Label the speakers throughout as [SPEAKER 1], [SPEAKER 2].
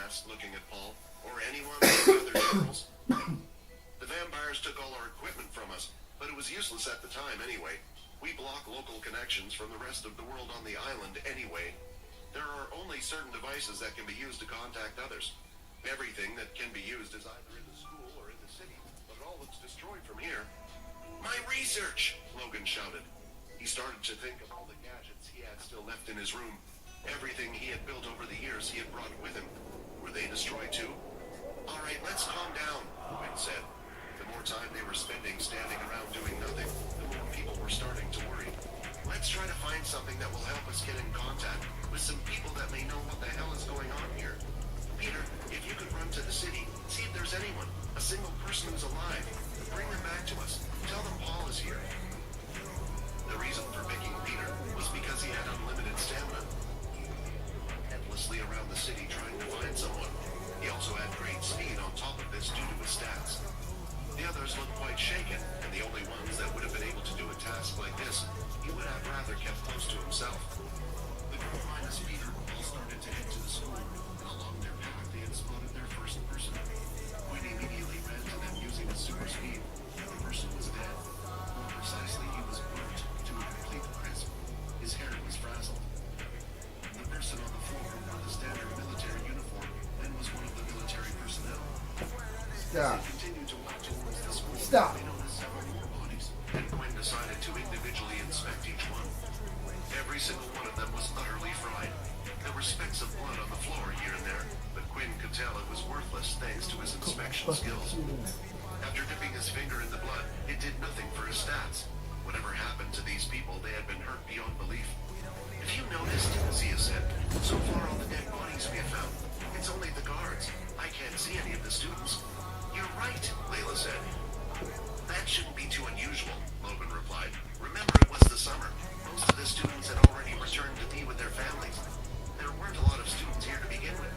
[SPEAKER 1] asked, looking at Paul. Or anyone of the other generals? The vampires took all our equipment from us, but it was useless at the time anyway. We block local connections from the rest of the world on the island anyway. There are only certain devices that can be used to contact others. Everything that can be used is either in the school or in the city, but it all looks destroyed from here. My research! Logan shouted. He started to think of all the gadgets he had still left in his room. Everything he had built over the years he had brought with him. Were they destroyed too? All right, let's calm down, Quinn said. The more time they were spending standing around doing nothing, the more people were starting to worry. Let's try to find something that will help us get in contact with some people that may know what the hell is going on here. Peter, if you could run to the city, see if there's anyone, a single person who's alive. Bring them back to us. Tell them Paul is here. The reason for picking Peter was because he had unlimited stamina. Endlessly around the city trying to find someone. He also had great speed on top of this due to his stats. The others looked quite shaken, and the only ones that would have been able to do a task like this, he would have rather kept close to himself. The group minus Peter all started to head to the school, and along their path they had spotted their first person. Quinn immediately ran to them using his super speed. The person was dead. More precisely, he was burnt to a complete crisp. His hair was frazzled. The person on the floor wore the standard military uniform and was one of the military personnel.
[SPEAKER 2] Stop.
[SPEAKER 1] They continued to walk towards the school.
[SPEAKER 2] Stop.
[SPEAKER 1] They noticed several more bodies, and Quinn decided to individually inspect each one. Every single one of them was utterly fried. There were specks of blood on the floor here and there, but Quinn could tell it was worthless thanks to his inspection skills. After dipping his finger in the blood, it did nothing for his stats. Whatever happened to these people, they had been hurt beyond belief. If you noticed, Zia said, so far all the dead bodies we have found, it's only the guards. I can't see any of the students. You're right, Layla said. That shouldn't be too unusual, Logan replied. Remember, it was the summer. Most of the students had already returned to be with their families. There weren't a lot of students here to begin with.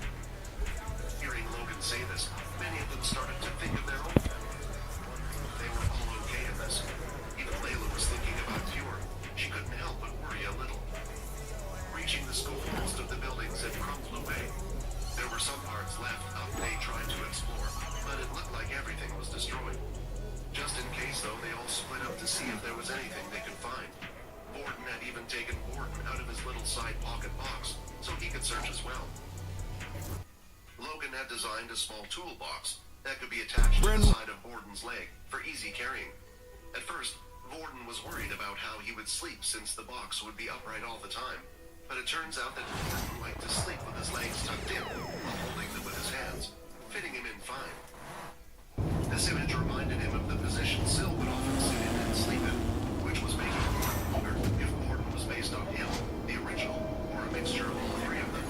[SPEAKER 1] Hearing Logan say this, many of them started to think of their own families. They were all okay in this. Even Layla was thinking about fewer. She couldn't help but worry a little. Reaching the school, most of the buildings had crumbled away. There were some parts left up they tried to explore, but it looked like everything was destroyed. Just in case, though, they all split up to see if there was anything they could find. Borden had even taken Borden out of his little side pocket box, so he could search as well. Logan had designed a small toolbox that could be attached to the side of Borden's leg for easy carrying. At first, Borden was worried about how he would sleep since the box would be upright all the time. But it turns out that Borden liked to sleep with his legs tucked in while holding them with his hands, fitting him in fine. This image reminded him of the position Syl would often sit in and sleep in, which was making Borden wonder if Borden was based on him, the original, or a mixture of all three of them.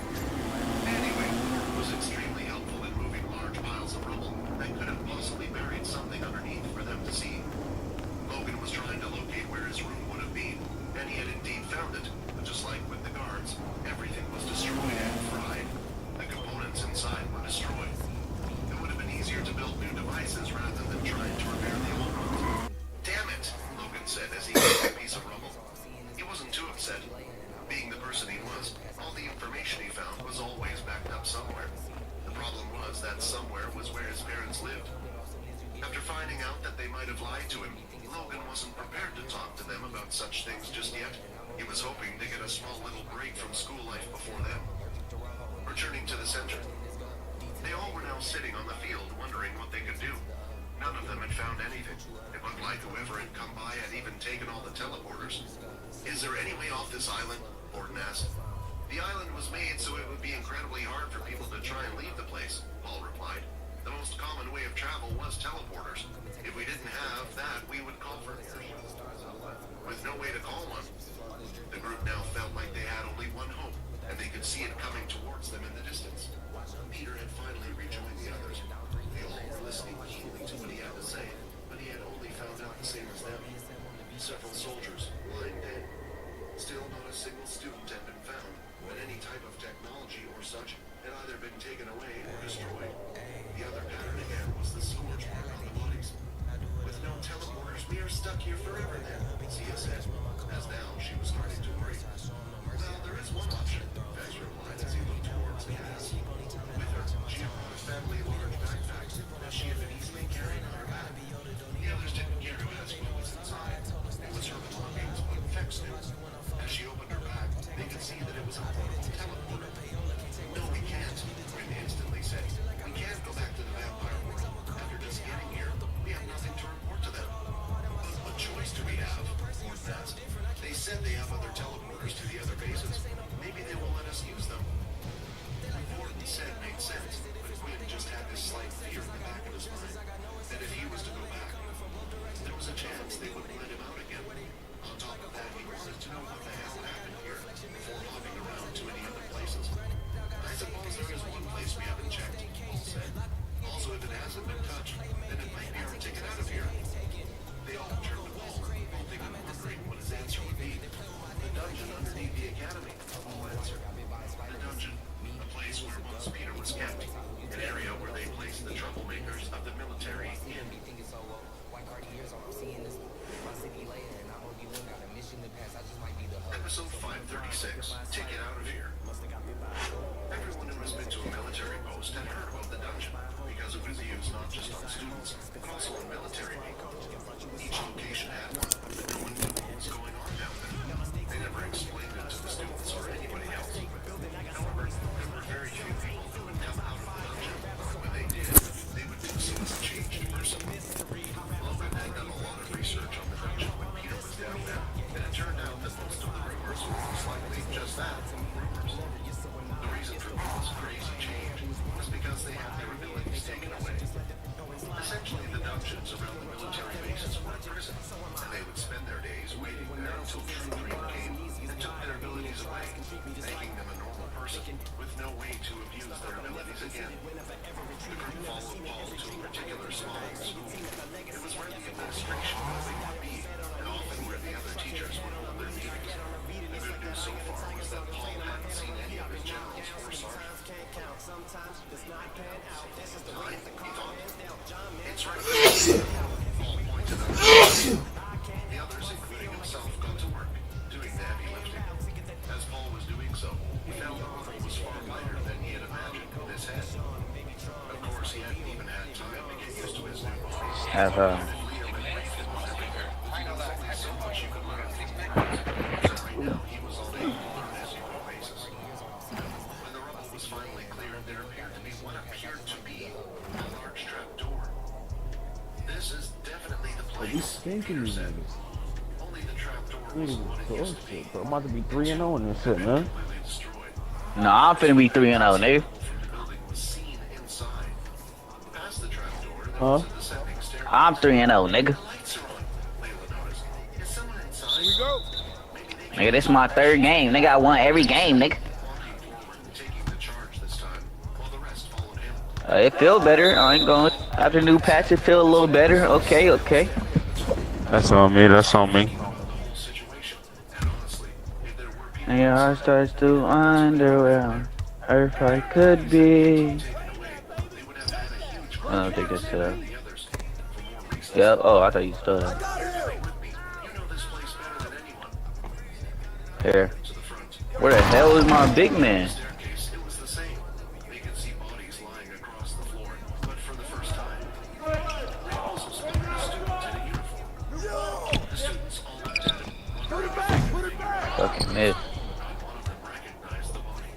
[SPEAKER 1] Anyway, Borden was extremely helpful in moving large piles of rubble that could have possibly buried something underneath for them to see. Logan was trying to locate where his room would have been, and he had indeed found it, but just like with the guards, everything was destroyed and fried. The components inside were destroyed. It would have been easier to build new devices rather than trying to repair the old ones. Damn it, Logan said as he got a piece of rubble. He wasn't too upset. Being the person he was, all the information he found was always backed up somewhere. The problem was that somewhere was where his parents lived. After finding out that they might have lied to him, Logan wasn't prepared to talk to them about such things just yet. He was hoping to get a small little break from school life before then. Returning to the center, they all were now sitting on the field wondering what they could do. None of them had found anything. It looked like whoever had come by had even taken all the teleporters. Is there any way off this island? Borden asked. The island was made so it would be incredibly hard for people to try and leave the place, Paul replied. The most common way of travel was teleporters. If we didn't have that, we would call for airships. With no way to call one, the group now felt like they had only one hope, and they could see it coming towards them in the distance. Peter had finally rejoined the others. They all were listening keenly to what he had to say, but he had only found out the same as them. Several soldiers lying dead. Still not a single student had been found, but any type of technology or such had either been taken away or destroyed. The other pattern again was the scorch mark on the bodies. With no teleporters, we are stuck here forever then, Zia said, as now she was starting to worry. Well, there is one option, Vex replied as he looked towards the gas. With her, she an area where they placed the troublemakers of the military in. Episode 536, Take It Out of Here. Everyone who has been to a military post had heard about the dungeon, because it was used not just on students, but also on military people. Each location had one, but no one knew what was going on down there. They never explained it to the students or anybody else. However, there were very few people who would come out of the dungeon. When they did, they would do so as a changed person. Logan had done a lot of research on the dungeon when Peter was down there, and it turned out that most of the rumors were most likely just that, rumors. The reason for Paul's crazy change was because they had their abilities taken away. Essentially, the dungeons around the military bases were a prison, and they would spend their days waiting there until True Dream came and took their abilities away, making them a normal person with no way to abuse their abilities again. The group followed Paul to a particular small school. It was where the administration building would be, and often where the other teachers would hold their meetings. The good news so far was that Paul hadn't seen any of his generals or sergeants. Right, he thought. It's right there. Paul pointed out the others, including himself, got to work, doing the heavy lifting. As Paul was doing so, he found the rubble was far lighter than he had imagined in his head. Of course, he hadn't even had time to get used to his new body. So much you could learn. So right now, he was on a learn as you go basis. When the rubble was finally cleared, there appeared to be what appeared to be a large trap door. This is definitely the place, Peter said. Only the trap door was what it used to be.
[SPEAKER 2] I'm about to be 3-0 in this shit, man.
[SPEAKER 3] Nah, I'm finna be 3-0, nigga.
[SPEAKER 1] The building was seen inside. Past the trap door, there was a descending staircase.
[SPEAKER 3] I'm 3-0, nigga.
[SPEAKER 1] Lights are on, Layla noticed. Is someone inside? Here we go.
[SPEAKER 3] Nigga, this is my third game. Nigga, I won every game, nigga.
[SPEAKER 1] Walking forward and taking the charge this time, while the rest followed him.
[SPEAKER 3] It feel better. I ain't going. After new patch, it feel a little better. Okay, okay.
[SPEAKER 2] That's on me, that's on me.
[SPEAKER 1] The whole situation, and honestly, if there were people
[SPEAKER 3] And your heart starts to underwhelm. If I could be.
[SPEAKER 1] taken away, they would have had a huge
[SPEAKER 3] I don't think it's
[SPEAKER 1] than the others. For more reasons,
[SPEAKER 3] Yep. Oh, I thought you stole that.
[SPEAKER 1] stay with me. You know this place better than anyone.
[SPEAKER 3] Here.
[SPEAKER 1] To the front.
[SPEAKER 3] Where the hell is my big man?
[SPEAKER 1] Staircase, it was the same. They could see bodies lying across the floor, but for the first time, they also spotted a student in a uniform. The students all looked at him, wondering if they could figure out
[SPEAKER 3] Fucking miss.
[SPEAKER 1] one of them recognized the body.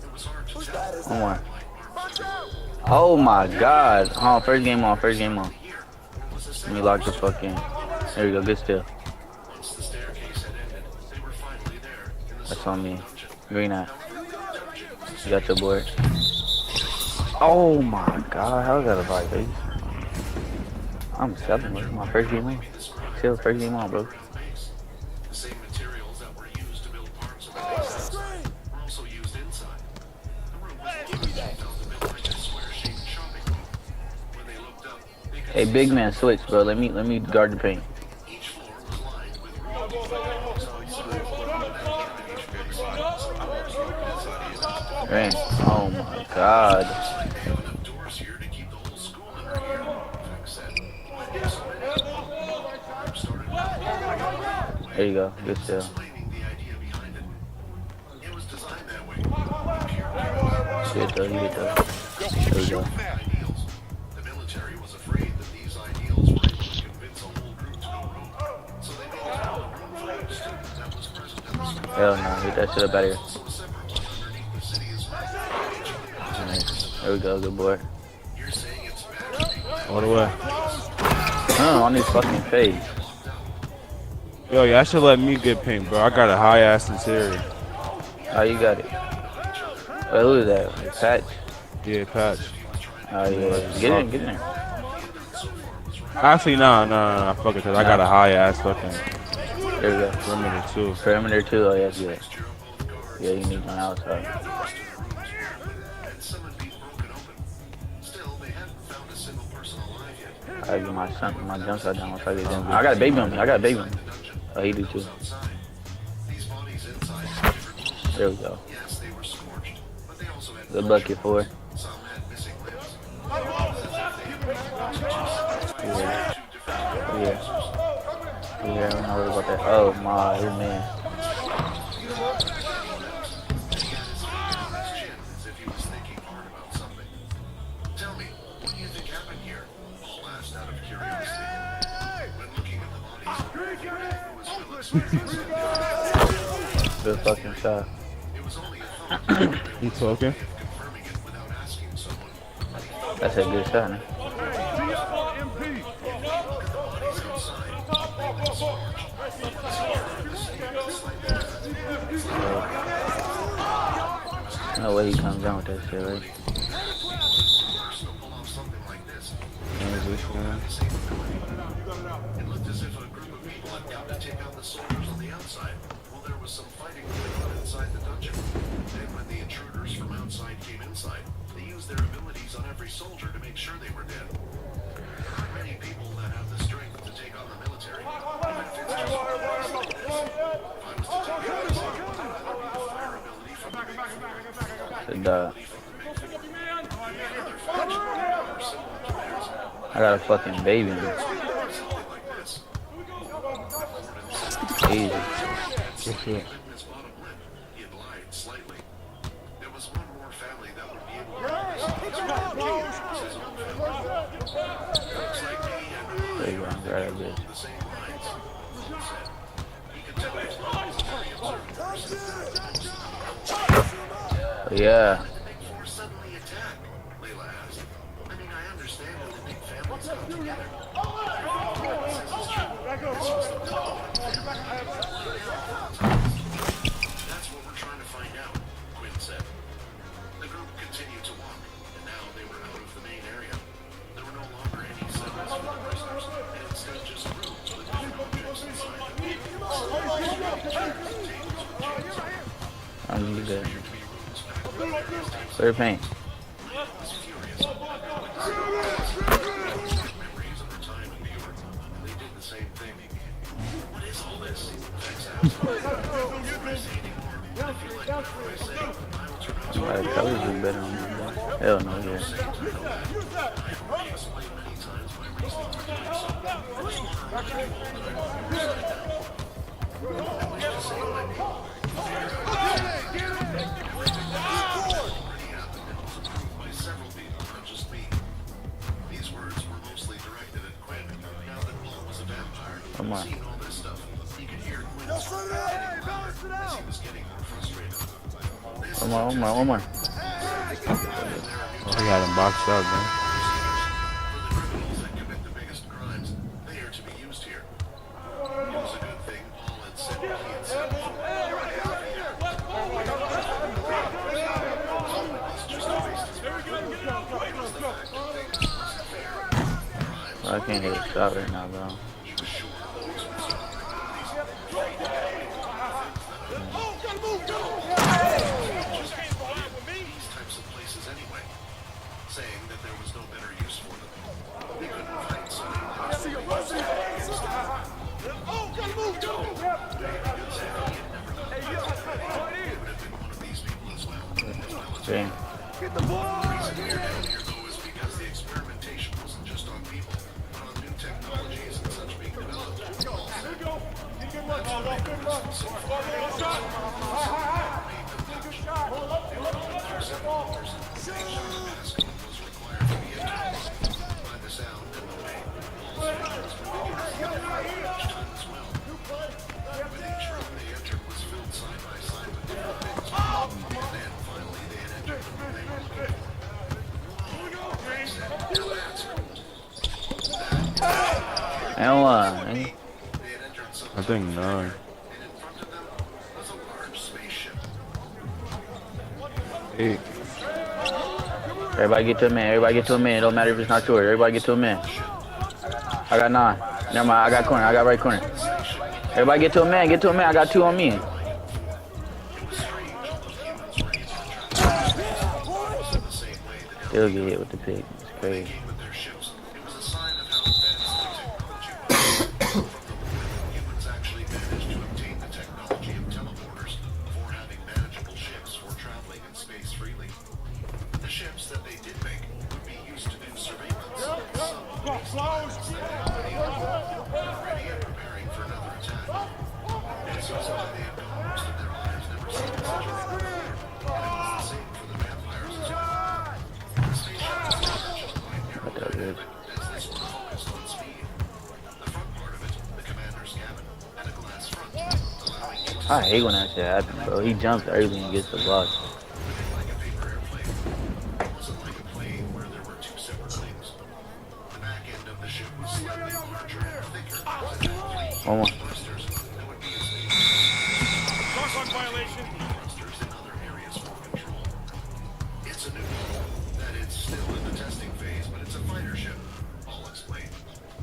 [SPEAKER 1] It was hard to tell.
[SPEAKER 3] One more.
[SPEAKER 1] Like arms
[SPEAKER 3] Oh my god. Oh, first game on, first game on.
[SPEAKER 1] here was a
[SPEAKER 3] Let
[SPEAKER 1] second.
[SPEAKER 3] me lock the fuck in. There we go, good still.
[SPEAKER 1] Once the staircase had ended, they were finally there in the
[SPEAKER 3] That's on me.
[SPEAKER 1] dungeon.
[SPEAKER 3] Green eye.
[SPEAKER 1] Dungeon was
[SPEAKER 3] You got your board. Oh my god, how is that a fight, baby? I'm 7, bro. My first game on. Still first game on, bro.
[SPEAKER 1] base. The same materials that were used to build parts of the base were also used inside. The room was felt a bit like a square-shaped shopping mall. When they looked up, they could
[SPEAKER 3] Hey,
[SPEAKER 1] see
[SPEAKER 3] big man, switch, bro. Let me guard the paint.
[SPEAKER 1] each floor was lined with rooms on each side.
[SPEAKER 3] Rain. Oh my god.
[SPEAKER 1] They have enough doors here to keep the whole school under here, Vic said. Why do so many? Started
[SPEAKER 3] There you go, good still.
[SPEAKER 1] explaining the idea behind it. It was designed that way.
[SPEAKER 3] Good though, you get though. There we go.
[SPEAKER 1] Ideals. The military was afraid that these ideals were able to convince a whole group to go rogue. So they built a room for each student that was present in the school.
[SPEAKER 3] Hell no, get that shit up out of here.
[SPEAKER 1] Also a separate one underneath the city as well.
[SPEAKER 3] Nice. There we go, good boy.
[SPEAKER 1] You're saying it's better.
[SPEAKER 2] All the way.
[SPEAKER 3] Oh, on his fucking face.
[SPEAKER 2] Yo, y'all should let me get pink, bro. I got a high ass interior.
[SPEAKER 3] Oh, you got it. Oh, who is that? Patch?
[SPEAKER 2] Yeah, patch.
[SPEAKER 3] Oh, yeah. Get in, get in.
[SPEAKER 2] Actually, no. Fuck it, cause I got a high ass fucking
[SPEAKER 3] There we go.
[SPEAKER 2] perimeter too.
[SPEAKER 3] Perimeter 2, oh, yeah, good. Yeah, you need one outside.
[SPEAKER 1] And some had been broken open. Still, they hadn't found a single person alive yet.
[SPEAKER 3] I get my jump shot down once I get down. I got a baby on me, I got a baby on me. Oh, he do too.
[SPEAKER 1] Outside. These bodies inside had different wounds.
[SPEAKER 3] There we go.
[SPEAKER 1] Yes, they were scorched, but they also had
[SPEAKER 3] Good bucket for it.
[SPEAKER 1] some had
[SPEAKER 3] not worried about that. Oh my, his man.
[SPEAKER 1] He had his hand on his chin as if he was thinking hard about something. Tell me, what do you think happened here? Paul asked out of curiosity. When looking at the bodies, it was Phillips.
[SPEAKER 3] Good fucking shot.
[SPEAKER 1] It was only a thought.
[SPEAKER 2] You talking?
[SPEAKER 1] Confirming it without asking someone.
[SPEAKER 3] That's a good shot, man. No way he comes down with that shit, right?
[SPEAKER 1] It looked as if a group of people had come to take out the soldiers on the outside. Well, there was some fighting going on inside the dungeon. And when the intruders from outside came inside, they used their abilities on every soldier to make sure they were dead. There aren't many people that have the strength to take on the military. Even Fitzgerald was like this. If I was to take out the soldier, that would be the fire ability from the big four.
[SPEAKER 3] I got a fucking baby in this. Easy.
[SPEAKER 2] Good shit.
[SPEAKER 1] His bottom lip, he had lied slightly. There was one more family that would be able to replace his own family. Looks like he and
[SPEAKER 3] There you go, grab that bitch.
[SPEAKER 1] the same lines, Paul said. He could tell his mom was a very observant person.
[SPEAKER 3] Yeah.
[SPEAKER 1] Did the big four suddenly attack? Layla asked. I mean, I understand that the big families come together. Everything says is true. This was the plan. That's what we're trying to find out, Quinn said. The group continued to walk, and now they were out of the main area. There were no longer any cells for the prisoners, and instead just rooms with different objects inside them.
[SPEAKER 3] I need that.
[SPEAKER 1] To be rooms packed with various types
[SPEAKER 3] Clear paint.
[SPEAKER 1] of was furious. Memories of her time in New York, and they did the same thing. What is all this? Vex asked. If I say anymore, I feel like whatever I say, I will turn out to
[SPEAKER 3] My colors look better on my back. Hell no, yeah.
[SPEAKER 1] say I know that. I've already explained many times my reasoning for doing so. I just want to remind you all that I'm on your side now. I wish to save my people. Everything that already happened and was approved by several people, not just me. These words were mostly directed at Quinn. Now that Paul was a vampire,
[SPEAKER 3] Come on.
[SPEAKER 1] seeing all this stuff, he could hear Quinn's heart getting louder as he was getting more frustrated. This
[SPEAKER 3] One more, one more, one more.
[SPEAKER 2] Oh, he had him boxed up, man.
[SPEAKER 1] For the criminals that commit the biggest crimes, they are to be used here. It was a good thing Paul had said what he had said before.
[SPEAKER 3] I can't hit a shot right now, bro.
[SPEAKER 1] These types of places anyway, saying that there was no better use for them. They couldn't find so many things. They would have been one of these people as well.
[SPEAKER 3] Okay.
[SPEAKER 1] The reason we're down here, though, is because the experimentation wasn't just on people, but on new technologies and such being developed. Paul said. That's what they've been so far. Made them touch. They were going through several doors, and each passcode was required to be entered. By the sound and the way, Paul's fingers were beginning to get each time as well. With each room they entered was filled side by side with different things. And then finally they had entered the room they were looking for. Whoa, Greg said, now that's cool.
[SPEAKER 3] And one.
[SPEAKER 1] They had entered some
[SPEAKER 2] I think 9.
[SPEAKER 1] and in front of them was a large spaceship.
[SPEAKER 2] 8.
[SPEAKER 3] Everybody get to a man. Everybody get to a man. It don't matter if it's not yours. Everybody get to a man. I got 9. Never mind. I got corner. I got right corner. Everybody get to a man. Get to a man. I got 2 on me.
[SPEAKER 1] It was strange, although humans were able to travel space the same way that
[SPEAKER 3] Still get hit with the pig. It's
[SPEAKER 1] they
[SPEAKER 3] crazy.
[SPEAKER 1] came with their ships. It was a sign of how advanced the technology was. From the moment humans actually managed to obtain the technology of teleporters before having manageable ships for traveling in space freely. The ships that they did make would be used to do surveillance. Some would be ready and preparing for another attack.
[SPEAKER 3] I hate when that shit happens, bro. He jumps early and gets the block.
[SPEAKER 1] like a paper airplane. It wasn't like a plane where there were two separate wings. The back end of the ship was slightly larger and thicker.
[SPEAKER 3] One more.
[SPEAKER 1] Thrusters that would be as
[SPEAKER 4] Crosswalk violation.
[SPEAKER 1] thrusters in other areas for control. It's a new one, that it's still in the testing phase, but it's a fighter ship. I'll explain.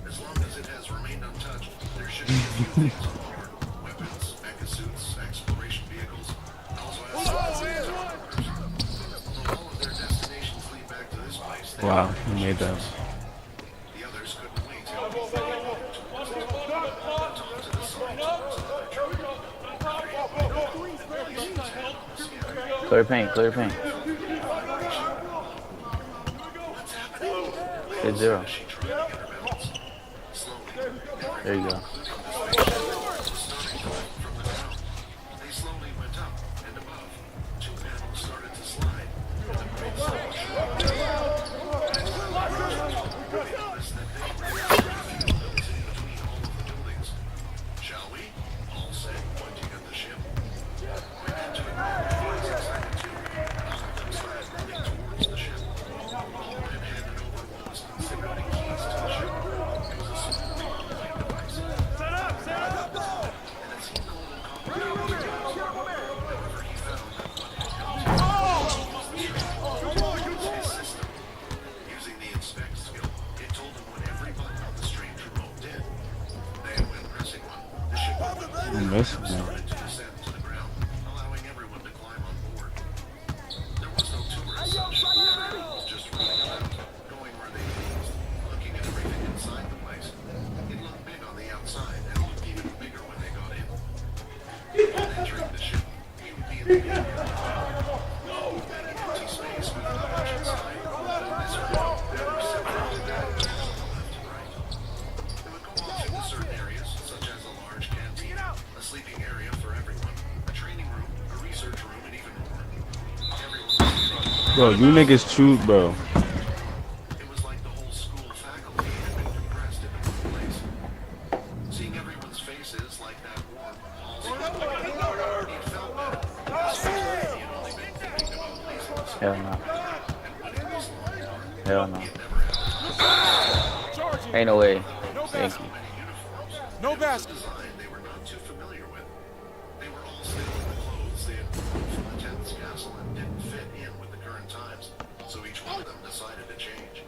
[SPEAKER 1] As long as it has remained untouched, there should be a few things on board. Weapons, mecha suits, exploration vehicles. It also has Although all of their destinations lead back to this place. They
[SPEAKER 2] Wow,
[SPEAKER 1] are
[SPEAKER 2] he made that.
[SPEAKER 1] The others couldn't wait to talk to the scientists.
[SPEAKER 3] Clear paint, clear paint. Hit 0.
[SPEAKER 1] She tried to get her balance. Slowly,
[SPEAKER 3] There you go.
[SPEAKER 1] they slowly went up and above. Two panels started to slide. The brakes slowly shut. They noticed that they were built in between all of the buildings. Shall we? Paul said, pointing at the ship. We had to ignore the boys excited too. All of them started running towards the ship. Paul had handed over what was considered the keys to the ship. It was a small light device.
[SPEAKER 4] Set up!
[SPEAKER 1] And it seemed a little complicated. However, he found that what had helped him was the his system. Using the inspect skill, it told him when every button on the stranger roll did. Then, when pressing one, the ship
[SPEAKER 2] I'm missing that.
[SPEAKER 1] started to descend to the ground, allowing everyone to climb on board. There was no tour as such. Everyone was just running around, going where they pleased, looking at everything inside the place. It looked big on the outside and looked even bigger when they got in. Upon entering the ship, you would be in the beginning of the big empty space with not much inside. This room, there were several cabins on the left and right. They would go off into certain areas, such as a large canteen, a sleeping area for everyone, a training room, a research room, and even more. Everyone was sitting.
[SPEAKER 2] Bro, you niggas choose, bro.
[SPEAKER 1] It was like the whole school faculty had been compressed into one place. Seeing everyone's faces like that warm, Paul's he felt bad. Because he had only been thinking about pleasing the
[SPEAKER 3] Hell no.
[SPEAKER 1] and winning this long dark.
[SPEAKER 3] Hell no.
[SPEAKER 1] He had never had
[SPEAKER 4] Charging.
[SPEAKER 3] Ain't no way.
[SPEAKER 4] No
[SPEAKER 3] Thank
[SPEAKER 4] basket.
[SPEAKER 3] you.
[SPEAKER 1] many uniforms.
[SPEAKER 4] No
[SPEAKER 1] It was a
[SPEAKER 4] basket.
[SPEAKER 1] design they were not too familiar with. They were all still in the clothes they had borrowed from the 10th castle and didn't fit in with the current times, so each one of them decided to change.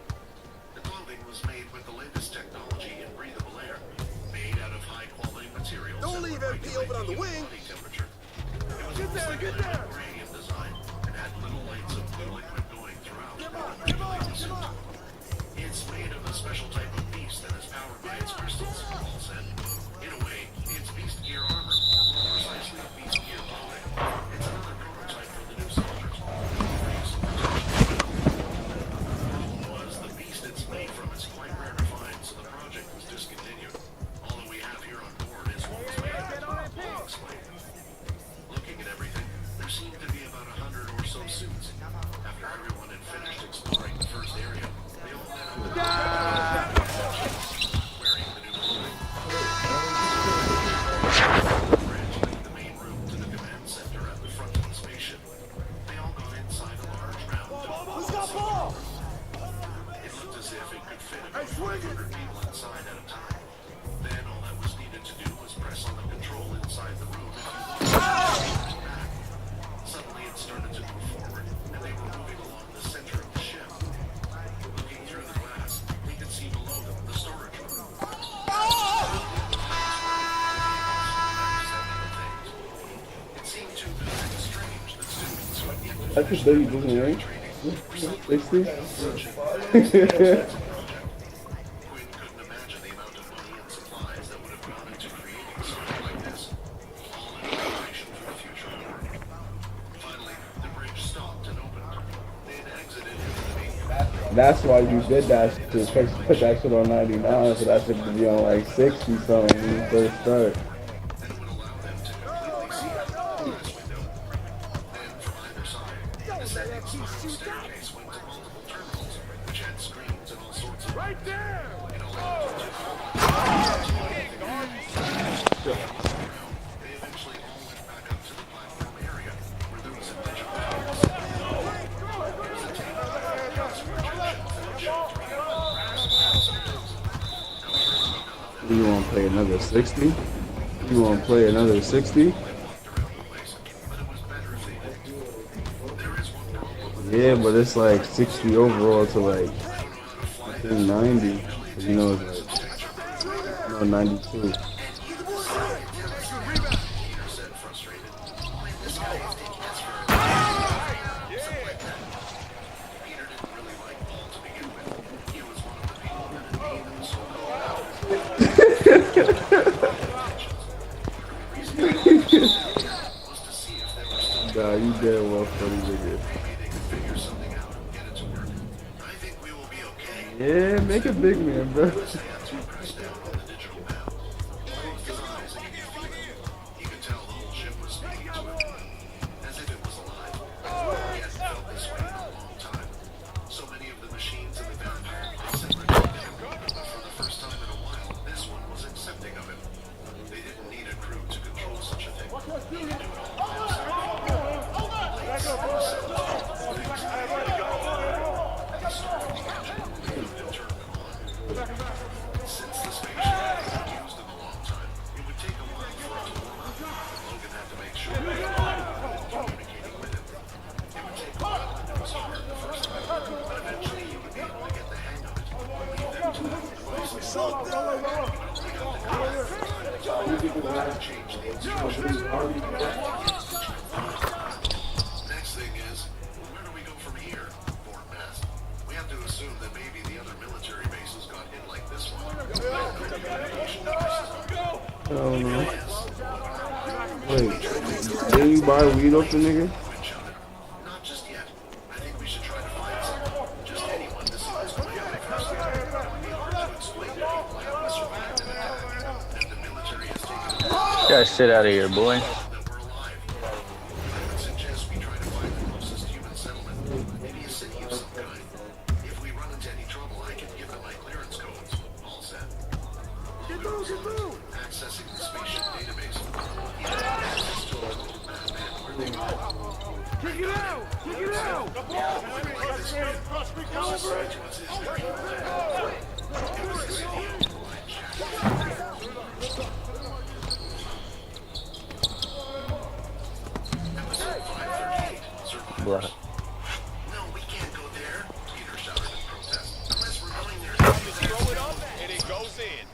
[SPEAKER 1] The clothing was made with the latest technology in breathable air, made out of high-quality materials.
[SPEAKER 5] Don't
[SPEAKER 1] that
[SPEAKER 5] leave
[SPEAKER 1] would
[SPEAKER 5] MP
[SPEAKER 1] regulate
[SPEAKER 5] open on the
[SPEAKER 1] human
[SPEAKER 5] wing.
[SPEAKER 1] body temperature. It was almost like lemon gray in design and had little lights of blue liquid going throughout that would regulate the suit tone. It's made of a special type of beast that is powered by its crystals, Paul said. In a way, it's beast gear armor, or more precisely, beast gear clothing. It's another prototype for the new soldiers. For use in protection. The problem was, the beast it's made from is quite rare to find, so the project was discontinued. All that we have here on board is what was made. Paul explained. Looking at everything, there seemed to be about 100 or so suits. After everyone had finished exploring the first area, they all met up wearing the new clothing. The bridge linked the main room to the command center at the front of the spaceship. They all got inside a large round dome. It looked as if it could fit about 500 people inside at a time. Then all that was needed to do was press on the control inside the room. Suddenly it started to move forward, and they were moving along the center of the ship. Looking through the glass, they could see below them the storage room. It seemed too big and strange that students who had yet to
[SPEAKER 6] I just know you doesn't ring. They see?
[SPEAKER 1] Quinn couldn't imagine the amount of money and supplies that would have gone into creating something like this, all in preparation for the future war. Finally, the bridge stopped and opened. They had exited into the main room.
[SPEAKER 6] That's why you did that to put that shit on 99, so that shit would be on like 60 something when you first start.
[SPEAKER 1] That would allow them to completely see out the glass window. Then, from either side, the descending spiral staircase went to multiple terminals, which had screens and all sorts of...
[SPEAKER 4] Right there.
[SPEAKER 1] It allowed them to... They eventually all went back
[SPEAKER 6] You want to play another 60? You want to play another 60? Yeah, but it's like 60 overall to like, I think 90. You know, it's like, no, 92. Nah, you dead well funny nigga. Yeah, make a big man, bro.
[SPEAKER 1] Next thing is, where do we go from here? Fort Mass. We have to assume that maybe the other military bases got hit like this one.
[SPEAKER 6] Oh no. Wait, did you buy weed off the nigga?
[SPEAKER 1] Not just yet. I think we should try to find someone. Just anyone to see what's going on first. It would be hard to explain to people how we survived an attack. If the military has taken
[SPEAKER 3] Get that shit out of here, boy.
[SPEAKER 1] that we're alive. I would suggest we try to find the closest human settlement. Maybe a city of some kind. If we run into any trouble, I can give them my clearance codes. All set. Accessing the spaceship database. Access to a total map and where they go.
[SPEAKER 4] Check it out! Check it out! The ball!
[SPEAKER 1] Closest side to us is the green flag. It was the city of Episode 538. Survival.
[SPEAKER 3] Blood.
[SPEAKER 1] No, we can't go there, Peter shouted in protest. Unless we're going there.
[SPEAKER 4] Throw it up and it goes in.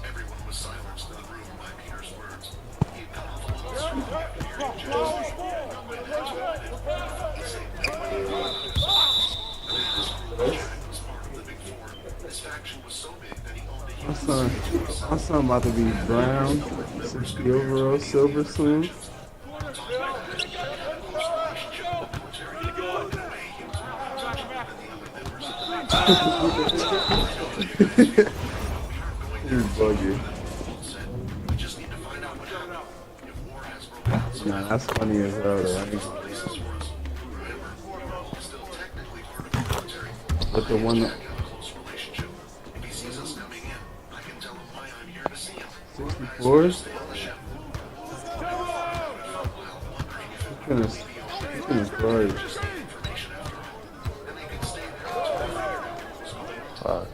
[SPEAKER 1] Everyone was silenced in the room by Peter's words. He had come off a little strong after hearing Jeff's statement. He said nobody knew about it. But his crew, Jack, was part of the Big Four. His faction was so big that he owned a huge
[SPEAKER 6] My son about to be brown, 60 overall, silver soon. You buggy. Nah, that's funny as hell though. I ain't- But the one that 64? He's gonna fry you.
[SPEAKER 3] Fuck.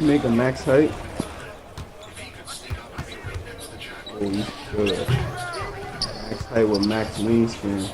[SPEAKER 6] Make a max height. Oh, you should. Max height with max wingspan.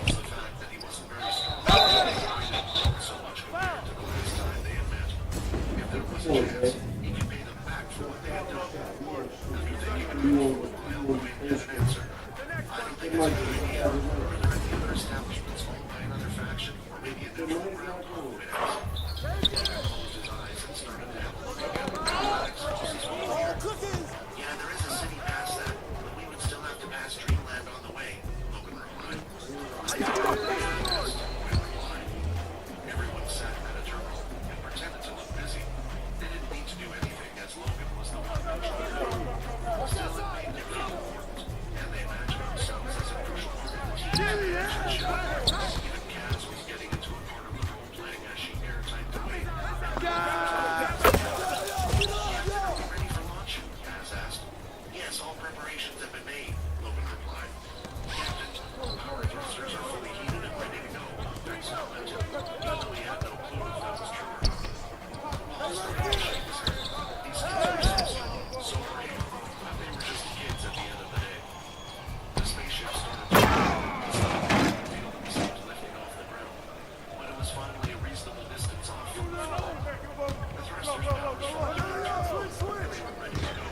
[SPEAKER 1] Even Kaz was getting into a part of the role playing as she airtight the way. Ready for launch? Kaz asked. Yes, all preparations have been made, Logan replied. Captain, power thrusters are fully heated and ready to go, Rex commented, even though he had no clue if that was true or not. Paul started to shake his head. These kids are so strong, so brave, but they were just kids at the end of the day. The spaceship started to feel themselves lifting off the ground. When it was finally a reasonable distance off from the floor, the thrusters powers from the return and they were ready to go.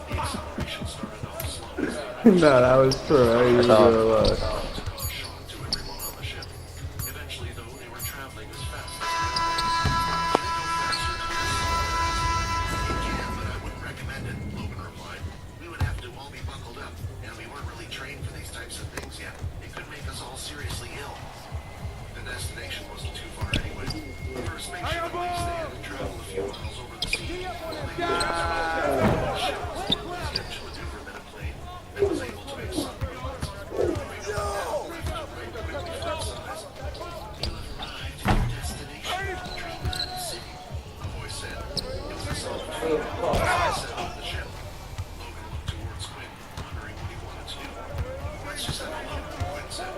[SPEAKER 1] The acceleration started off slow.
[SPEAKER 6] Nah, that was true. I ain't even gonna lie.
[SPEAKER 1] To cause shock to everyone on the ship. Eventually, though, they were traveling as fast as they could. Can it go faster than this? It can, but I wouldn't recommend it, Logan replied. We would have to all be buckled up, and we weren't really trained for these types of things yet. It could make us all seriously ill. The destination wasn't too far anyway. For a spaceship, at least they had to travel a few miles over the sea. The ship was a little easier to maneuver than a plane, and was able to make some movements. Moving up and down left and right quickly for its size. You have arrived at your destination, Dreamland City, a voice said. It was a soft feeling as they set off the ship. Logan looked towards Quinn, wondering what he wanted to do. Let's just have a look, Quinn said.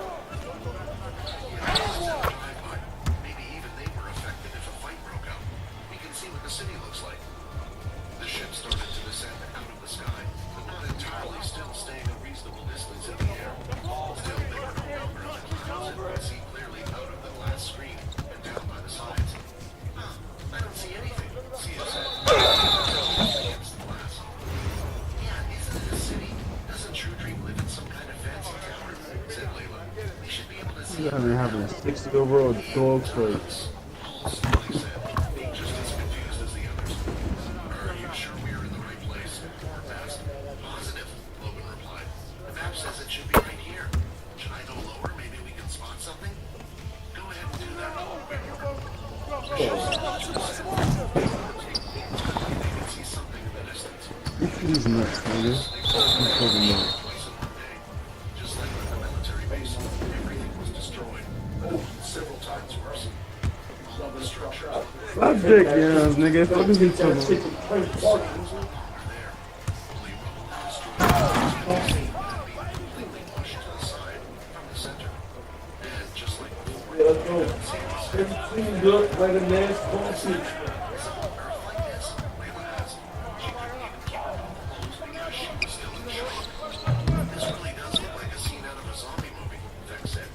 [SPEAKER 1] Maybe even they were affected if a fight broke out. We can see what the city looks like. The ship started to descend out of the sky, but not entirely, still staying a reasonable distance in the air. Still, they were no longer in the clouds and could see clearly out of the glass screen and down by the sides. Huh, I don't see anything, Sia said. Against the glass. Yeah, isn't it a city? Doesn't True Dream live in some kind of fancy tower? Said Layla. We should be able to see
[SPEAKER 6] You haven't having a 60 overall dog fight.
[SPEAKER 1] Paul slowly said, being just as confused as the others. Are you sure we're in the right place? Mark asked. Positive, Logan replied. The map says it should be right here. Should I go lower? Maybe we can spot something? Go ahead and do that. The ship started to descend. They could see something in the distance.
[SPEAKER 6] This shit is nuts, nigga. This fucking nuts.
[SPEAKER 1] Twice in one day. Just like with the military base, everything was destroyed. Several times worse. All of the structures
[SPEAKER 6] Stop dick, yeah, nigga. Fuck is he talking about?
[SPEAKER 1] were there. Only rubble and destroyed buildings had been completely pushed to the side from the center. And just like before, Earth like this, Layla asked. She couldn't even keep her mouth closed because she was still in shock. This really does look like a scene out of a zombie movie, Vex said.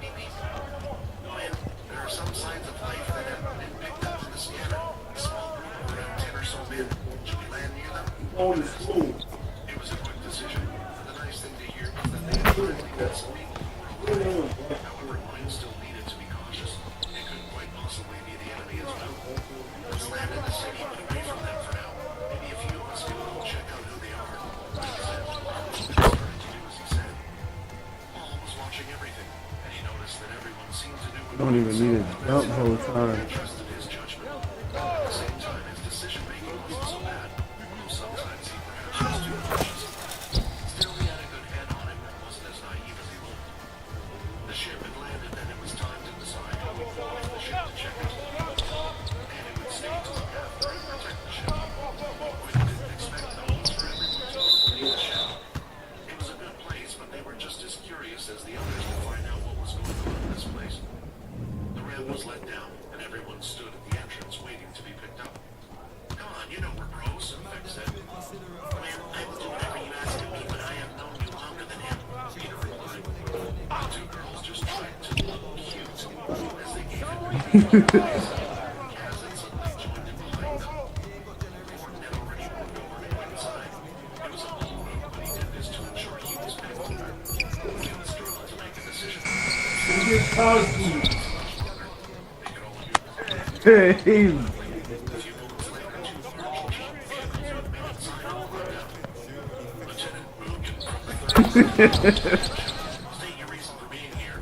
[SPEAKER 1] Beep beep. When there are some signs of life that have been picked up on the scanner. A small group of around 10 or so men. Should we land near them? It was a quick decision. And the nice thing to hear was that they had finally met some people who were alive. However, Quinn still needed to be cautious. It couldn't quite possibly be the enemy as well. Let's land in the city, but away from them for now. Maybe a few of us can go check out who they are. Quinn said. He started to do as he said. Paul was watching everything, and he noticed that everyone seemed to do what
[SPEAKER 6] Don't even need a jump the whole time.
[SPEAKER 1] he trusted his judgment. At the same time, his decision-making wasn't so bad, although sometimes he perhaps was too cautious. Still, he had a good head on him and wasn't as naive as he looked. The ship had landed, and it was time to decide who would go off the ship to check it. And it would stay to look after and protect the ship. Quinn didn't expect, though, for everyone to leave the ship. It was a good place, but they were just as curious as the others to find out what was going on in this place. The ramp was let down, and everyone stood at the entrance waiting to be picked up. Come on, you know we're pros, Vex said. Man, I will do whatever you ask of me, but I have known you longer than him, Peter replied. The two girls just tried to look cute as they gave him Kaz had suddenly joined in behind them. Gordon had already moved over to Quinn's side. It was a bold move, but he did this to ensure he was picked. Quinn struggled to make a decision. They could all
[SPEAKER 6] Hey,
[SPEAKER 1] A few moments later, two marching vehicles with men inside all looked out. Lieutenant Mugen from the third state your reason for being here.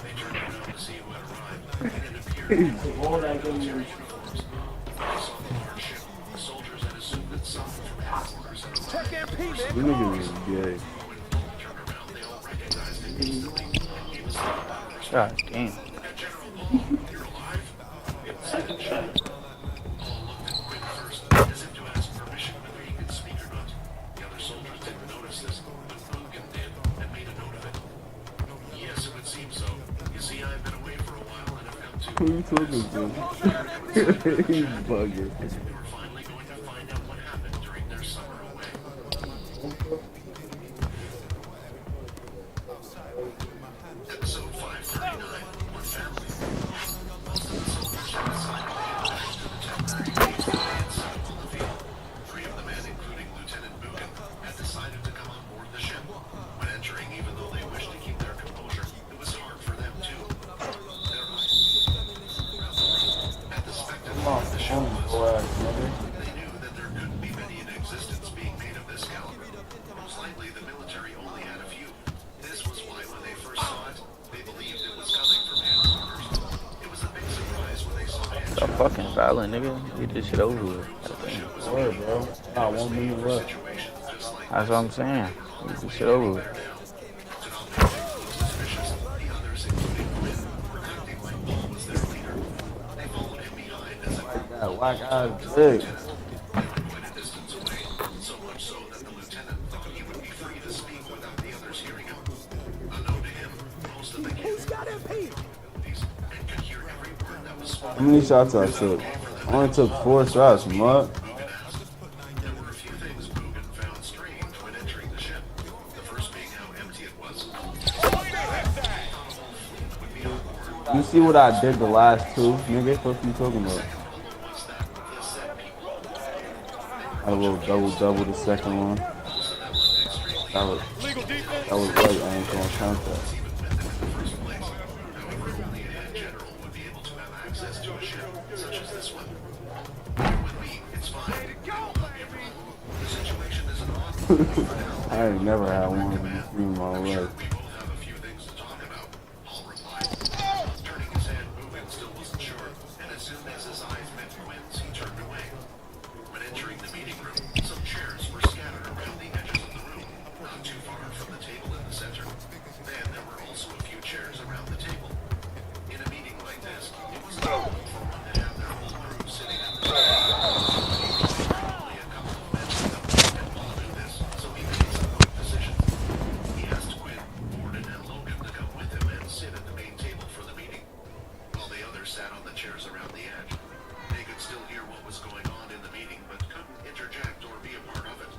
[SPEAKER 1] They turned around to see who had arrived, and it appeared they were in military uniforms. When they saw the large ship, the soldiers had assumed that someone from headquarters had arrived.
[SPEAKER 6] you niggas is gay.
[SPEAKER 1] When Paul turned around, they all recognized him instantly.
[SPEAKER 3] God damn.
[SPEAKER 1] General Paul, you're alive? Said in shock. Paul looked at Quinn first, as if to ask permission whether he could speak or not. The other soldiers didn't notice this, but Logan did, and made a note of it. Yes, it would seem so. You see, I've been away for a while, and I've come to...
[SPEAKER 6] Who you talking to? He's bugging.
[SPEAKER 1] They were finally going to find out what happened during their summer away. Episode 539, One Family. Most of the soldiers had decided to head back to the temporary base that they had set up on the field. 3 of the men, including Lieutenant Buchan, had decided to come on board the ship. When entering, even though they wished to keep their composure, it was hard for them too. Their eyes at the spectacle of the ship was, they knew that there couldn't be many in existence being made of this caliber. Most likely the military only had a few. This was why when they first saw it, they believed it was coming from headquarters. It was a big surprise when they saw it.
[SPEAKER 3] Stop fucking fouling, nigga. Get this shit over with.
[SPEAKER 6] Word, bro. Not 1 minute left.
[SPEAKER 1] Situations just like
[SPEAKER 3] That's what I'm saying. Get this shit over with.
[SPEAKER 1] to not make things look suspicious, the others, including Quinn, were acting like Paul was their leader. They followed him behind as if
[SPEAKER 6] That whack ass big.
[SPEAKER 1] they were quite a distance away, so much so that the lieutenant thought he would be free to speak without the others hearing him. Unknown to him, most of the kids and could hear every word that was spoken.
[SPEAKER 6] How many shots I took? I only took 4 shots, mud.
[SPEAKER 1] Buchan asked. There were a few things Buchan found strange when entering the ship. The first being how empty it was. Would be on board.
[SPEAKER 6] You see what I did the last 2, nigga? What you talking about?
[SPEAKER 1] Was that the set people?
[SPEAKER 6] I had a little double the second one. That was right. I ain't gonna count that.
[SPEAKER 1] Even met them in the first place. However, only a head general would be able to have access to a ship such as this one. You're with me, it's fine. It will not be a problem. The situation is an odd one for now.
[SPEAKER 6] I ain't never had one in my
[SPEAKER 1] I'm sure
[SPEAKER 6] life.
[SPEAKER 1] we both have a few things to talk about. Paul replied. Turning his head, Buchan still wasn't sure, and as soon as his eyes met Quinn's, he turned away. When entering the meeting room, some chairs were scattered around the edges of the room, not too far from the table in the center. Then there were also a few chairs around the table. In a meeting like this, it was normal for one to have their whole crew sitting at the table. Only a couple of men with them, and Paul knew this, so he made some quick decisions. He asked Quinn, Gordon, and Logan to come with him and sit at the main table for the meeting, while the others sat on the chairs around the edge. They could still hear what was going on in the meeting, but couldn't interject or be a part of it.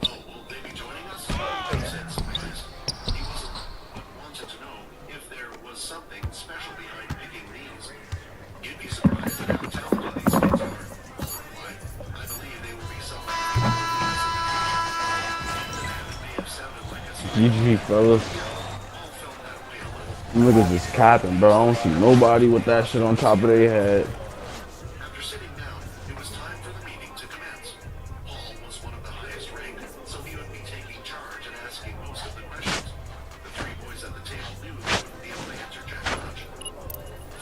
[SPEAKER 1] Oh, will they be joining us? He said, surprised. He wasn't, but wanted to know if there was something special behind picking these. You'd be surprised at how talented these kids are. Why, I believe they will be something that may have sounded like a
[SPEAKER 6] GG, fellas.
[SPEAKER 1] Paul felt that way a little.
[SPEAKER 6] Niggas is capping, bro. I don't see nobody with that shit on top of their head.
[SPEAKER 1] After sitting down, it was time for the meeting to commence. Paul was one of the highest ranked, so he would be taking charge and asking most of the questions. The 3 boys at the table knew they wouldn't be able to interject much.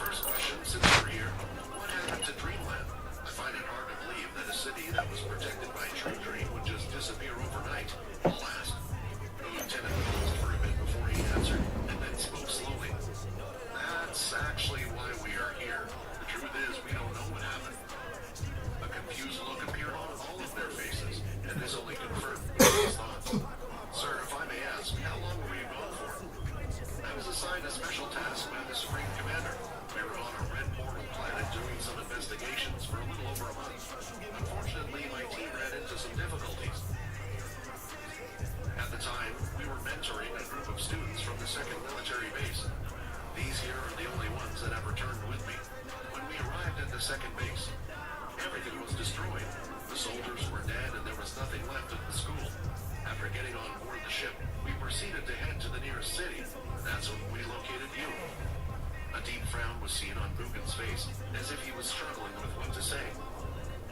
[SPEAKER 1] First question, since we're here, what happened to Dreamland? I find it hard to believe that a city that was protected by True Dream would just disappear overnight. Paul asked. The lieutenant paused for a bit before he answered, and then spoke slowly. That's actually why we are here. The truth is, we don't know what happened. A confused look appeared on all of their faces, and this only confirmed his thoughts. Sir, if I may ask, how long were you gone for? I was assigned a special task by the Supreme Commander. We were on a red portal planet doing some investigations for a little over a month. Unfortunately, my team ran into some difficulties. At the time, we were mentoring a group of students from the 2nd Military Base. These here are the only ones that have returned with me. When we arrived at the 2nd base, everything was destroyed. The soldiers were dead and there was nothing left of the school. After getting on board the ship, we proceeded to head to the nearest city. That's when we located you. A deep frown was seen on Buchan's face, as if he was struggling with what to say.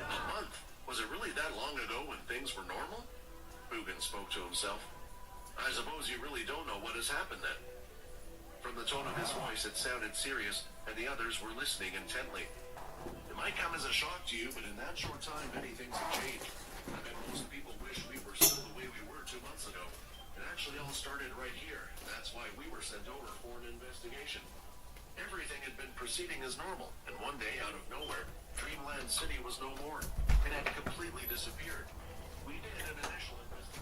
[SPEAKER 1] A month? Was it really that long ago when things were normal? Buchan spoke to himself. I suppose you really don't know what has happened then. From the tone of his voice, it sounded serious, and the others were listening intently. It might come as a shock to you, but in that short time, many things have changed. I bet most people wish we were still the way we were 2 months ago. It actually all started right here. That's why we were sent over for an investigation. Everything had been proceeding as normal, and one day, out of nowhere, Dreamland City was no more. It had completely disappeared. We did an initial investigation.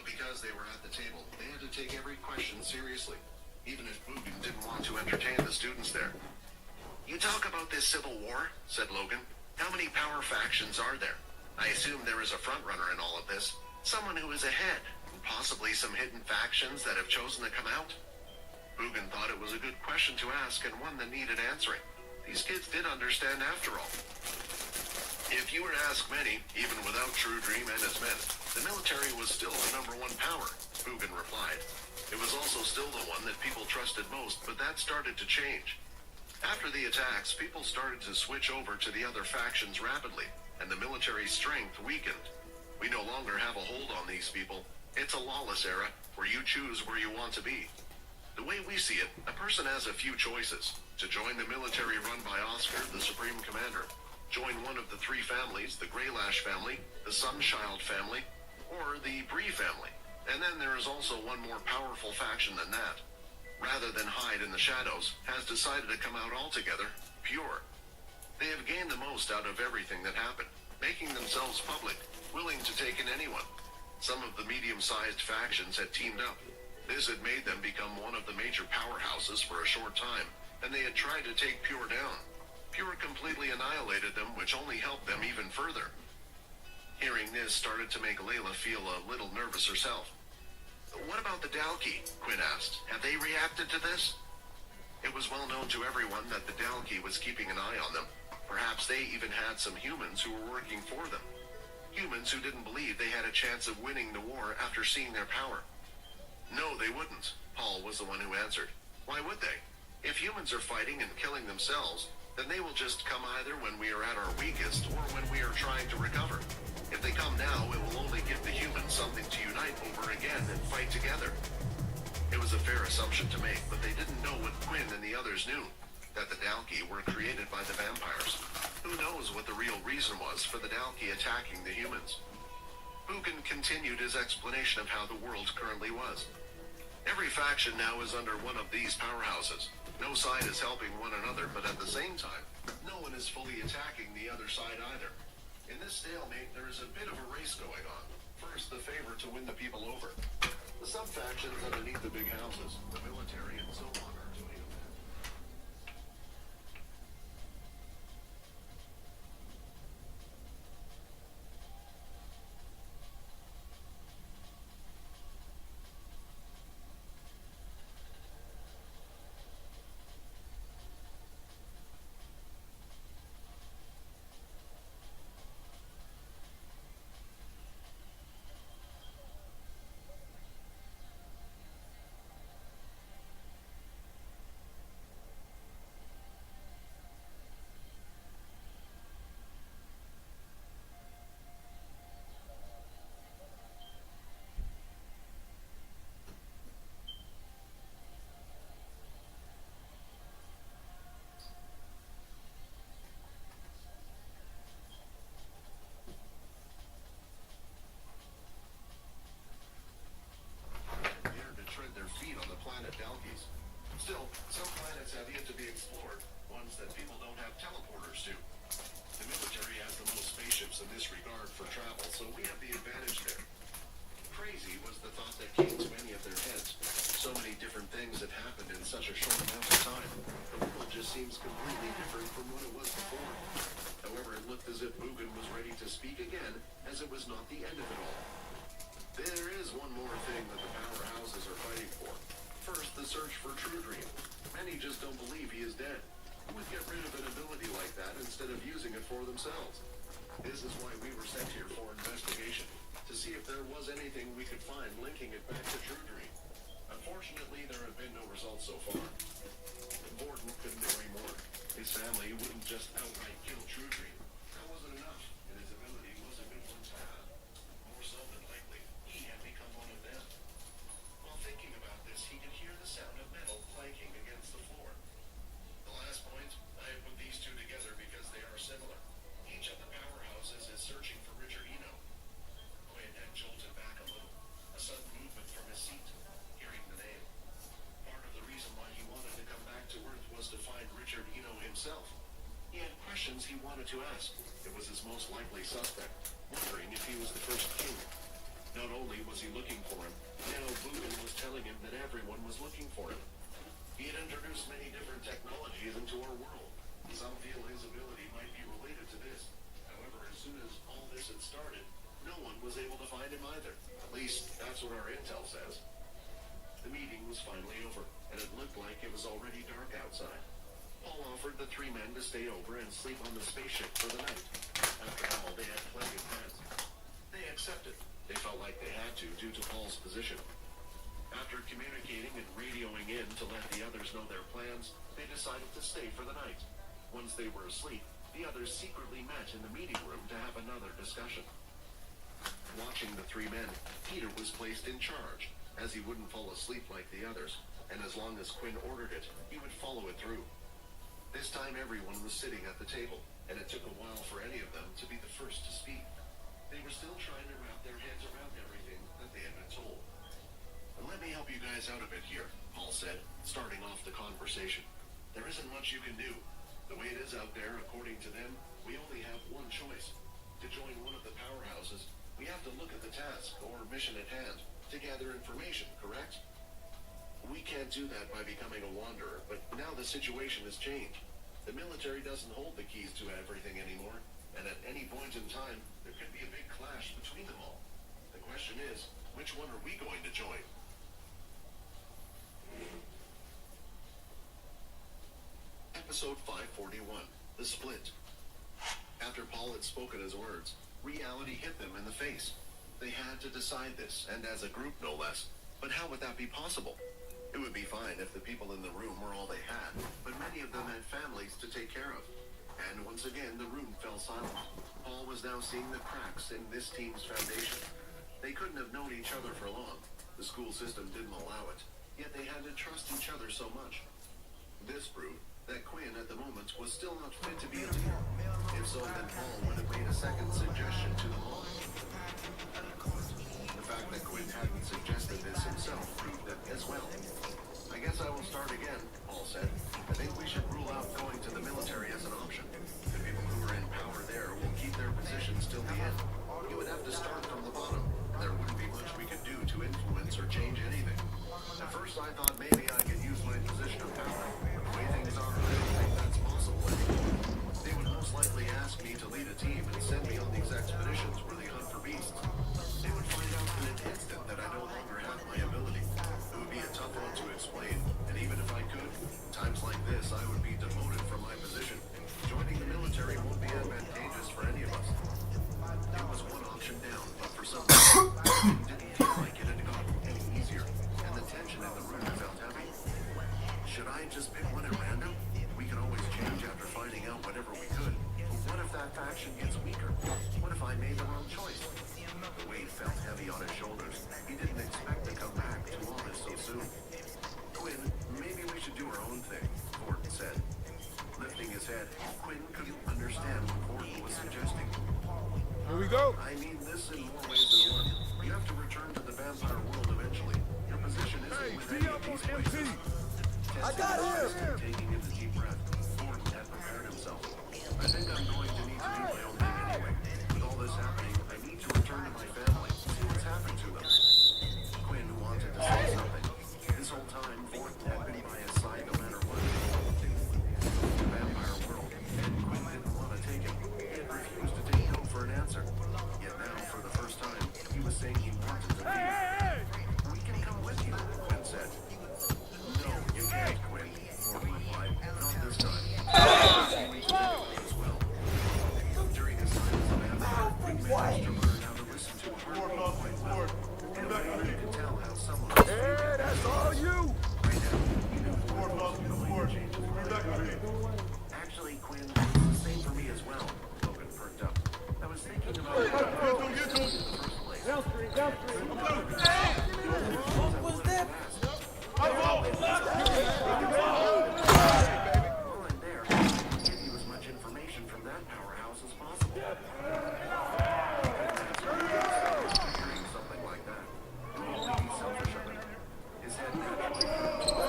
[SPEAKER 1] because they were at the table, they had to take every question seriously, even if Boogan didn't want to entertain the students there. You talk about this civil war, said Logan. How many power factions are there? I assume there is a front-runner in all of this. Someone who is ahead, and possibly some hidden factions that have chosen to come out. Boogan thought it was a good question to ask and one that needed answering. These kids did understand after all. If you were to ask many, even without True Dream and his men, the military was still the number one power, Boogan replied. It was also still the one that people trusted most, but that started to change. After the attacks, people started to switch over to the other factions rapidly, and the military's strength weakened. We no longer have a hold on these people. It's a lawless era, where you choose where you want to be. The way we see it, a person has a few choices. To join the military run by Oscar, the Supreme Commander. Join one of the three families, the Greylash family, the Sunchild family, or the Bree family. And then there is also one more powerful faction than that. Rather than hide in the shadows, has decided to come out altogether, pure. They have gained the most out of everything that happened, making themselves public, willing to take in anyone. Some of the medium-sized factions had teamed up. This had made them become one of the major powerhouses for a short time, and they had tried to take Pure down. Pure completely annihilated them, which only helped them even further. Hearing this started to make Layla feel a little nervous herself. What about the Dalki? Quinn asked. Have they reacted to this? It was well known to everyone that the Dalki was keeping an eye on them. Perhaps they even had some humans who were working for them. Humans who didn't believe they had a chance of winning the war after seeing their power. No, they wouldn't. Paul was the one who answered. Why would they? If humans are fighting and killing themselves, then they will just come either when we are at our weakest or when we are trying to recover. If they come now, it will only give the humans something to unite over again and fight together. It was a fair assumption to make, but they didn't know what Quinn and the others knew, that the Dalki were created by the vampires. Who knows what the real reason was for the Dalki attacking the humans? Boogan continued his explanation of how the world currently was. Every faction now is under one of these powerhouses. No side is helping one another, but at the same time, no one is fully attacking the other side either. In this stalemate, there is a bit of a race going on. First, the favor to win the people over. The sub-factions underneath the big houses, the military, and so on are doing it. Still, some planets have yet to be explored, ones that people don't have teleporters to. The military has the most spaceships in this regard for travel, so we have the advantage there. Crazy was the thought that came to many of their heads. So many different things had happened in such a short amount of time. The world just seems completely different from what it was before. However, it looked as if Boogan was ready to speak again, as it was not the end of it all. There is one more thing that the powerhouses are fighting for. First, the search for True Dream. Many just don't believe he is dead. Who would get rid of an ability like that instead of using it for themselves? This is why we were sent here for investigation, to see if there was anything we could find linking it back to True Dream. Unfortunately, there have been no results so far. Borden couldn't agree more. His family wouldn't just outright kill True Dream. That wasn't enough, and his ability was a good one to have. More so than likely, he had become one of them. While thinking about this, he could hear the sound of metal clanking against the floor. The last point, I have put these two together because they are similar. Each of the powerhouses is searching for Richard Eno. Quinn had jolted back a little, a sudden movement from his seat, hearing the name. Part of the reason why he wanted to come back to Earth was to find Richard Eno himself. He had questions he wanted to ask. It was his most likely suspect, wondering if he was the first king. Not only was he looking for him, now Boogan was telling him that everyone was looking for him. He had introduced many different technologies into our world. Some feel his ability might be related to this. However, as soon as all this had started, no one was able to find him either. At least, that's what our intel says. The meeting was finally over, and it looked like it was already dark outside. Paul offered the 3 men to stay over and sleep on the spaceship for the night. After all, they had plenty of plans. They accepted. They felt like they had to due to Paul's position. After communicating and radioing in to let the others know their plans, they decided to stay for the night. Once they were asleep, the others secretly met in the meeting room to have another discussion. Watching the 3 men, Peter was placed in charge, as he wouldn't fall asleep like the others, and as long as Quinn ordered it, he would follow it through. This time everyone was sitting at the table, and it took a while for any of them to be the first to speak. They were still trying to wrap their heads around everything that they had been told. "Let me help you guys out a bit here," Paul said, starting off the conversation. "There isn't much you can do. The way it is out there, according to them, we only have one choice. To join one of the powerhouses, we have to look at the task or mission at hand to gather information, correct? We can't do that by becoming a wanderer, but now the situation has changed. The military doesn't hold the keys to everything anymore, and at any point in time, there could be a big clash between them all. The question is, which one are we going to join?" Episode 541, The Split. After Paul had spoken his words, reality hit them in the face. They had to decide this, and as a group no less. But how would that be possible? It would be fine if the people in the room were all they had, but many of them had families to take care of. And once again, the room fell silent. Paul was now seeing the cracks in this team's foundation. They couldn't have known each other for long. The school system didn't allow it, yet they had to trust each other so much. This proved that Quinn at the moment was still not fit to be a leader. If so, then Paul would have made a second suggestion to them all. The fact that Quinn hadn't suggested this himself proved it as well. "I guess I will start again," Paul said. "I think we should rule out going to the military as an option. The people who are in power there will keep their positions till the end. You would have to start from the bottom, and there wouldn't be much we could do to influence or change anything. At first I thought maybe I could use my position of power, but the way things are, I don't think that's possible anymore. They would most likely ask me to lead a team and send me on these expeditions where they hunt for beasts. They would find out in an instant that I no longer have my ability. It would be a tough one to explain, and even if I could, times like this I would be demoted from my position. Joining the military won't be advantageous for any of us." It was one option down, but for some reason, it didn't feel like it had gotten any easier, and the tension in the room felt heavy. Should I just pick one at random? We could always change after finding out whatever we could. But what if that faction gets weaker? What if I made the wrong choice? The weight felt heavy on his shoulders. He didn't expect to come back to all this so soon. "Quinn, maybe we should do our own thing," Gordon said. Lifting his head, Quinn couldn't understand what Gordon was suggesting.
[SPEAKER 4] Here we go.
[SPEAKER 1] "I mean this in more ways than one. You have to return to the vampire world eventually. Your position isn't with any of these places." I got him! Taking in the deep breath, Gordon had prepared himself. "I think I'm going to need to do my own thing anyway. With all this happening, I need to return to my family, see what's happened to them." Quinn wanted to say something. This whole time, Gordon had been by his side no matter what. The vampire world, and Quinn didn't want to take it. He had refused to take no for an answer. Yet now, for the first time, he was saying he wanted to leave. "We can come with you," Quinn said. "No, you can't, Quinn," Gordon replied. "Not this time." As well. During his time as a vampire, Quinn managed to learn how to listen to a heartbeat quite well. In a way, you could tell how someone was feeling.
[SPEAKER 4] Hey, that's all you.
[SPEAKER 1] Right now, he knew Gordon wasn't going to change his mind. "Actually, Quinn, it's the same for me as well." Logan perked up. "I was thinking about it in the first place. What was that? While I'm there, I can give you as much information from that powerhouse as possible." Hearing something like that, it won't be selfish of him. His head naturally turned to the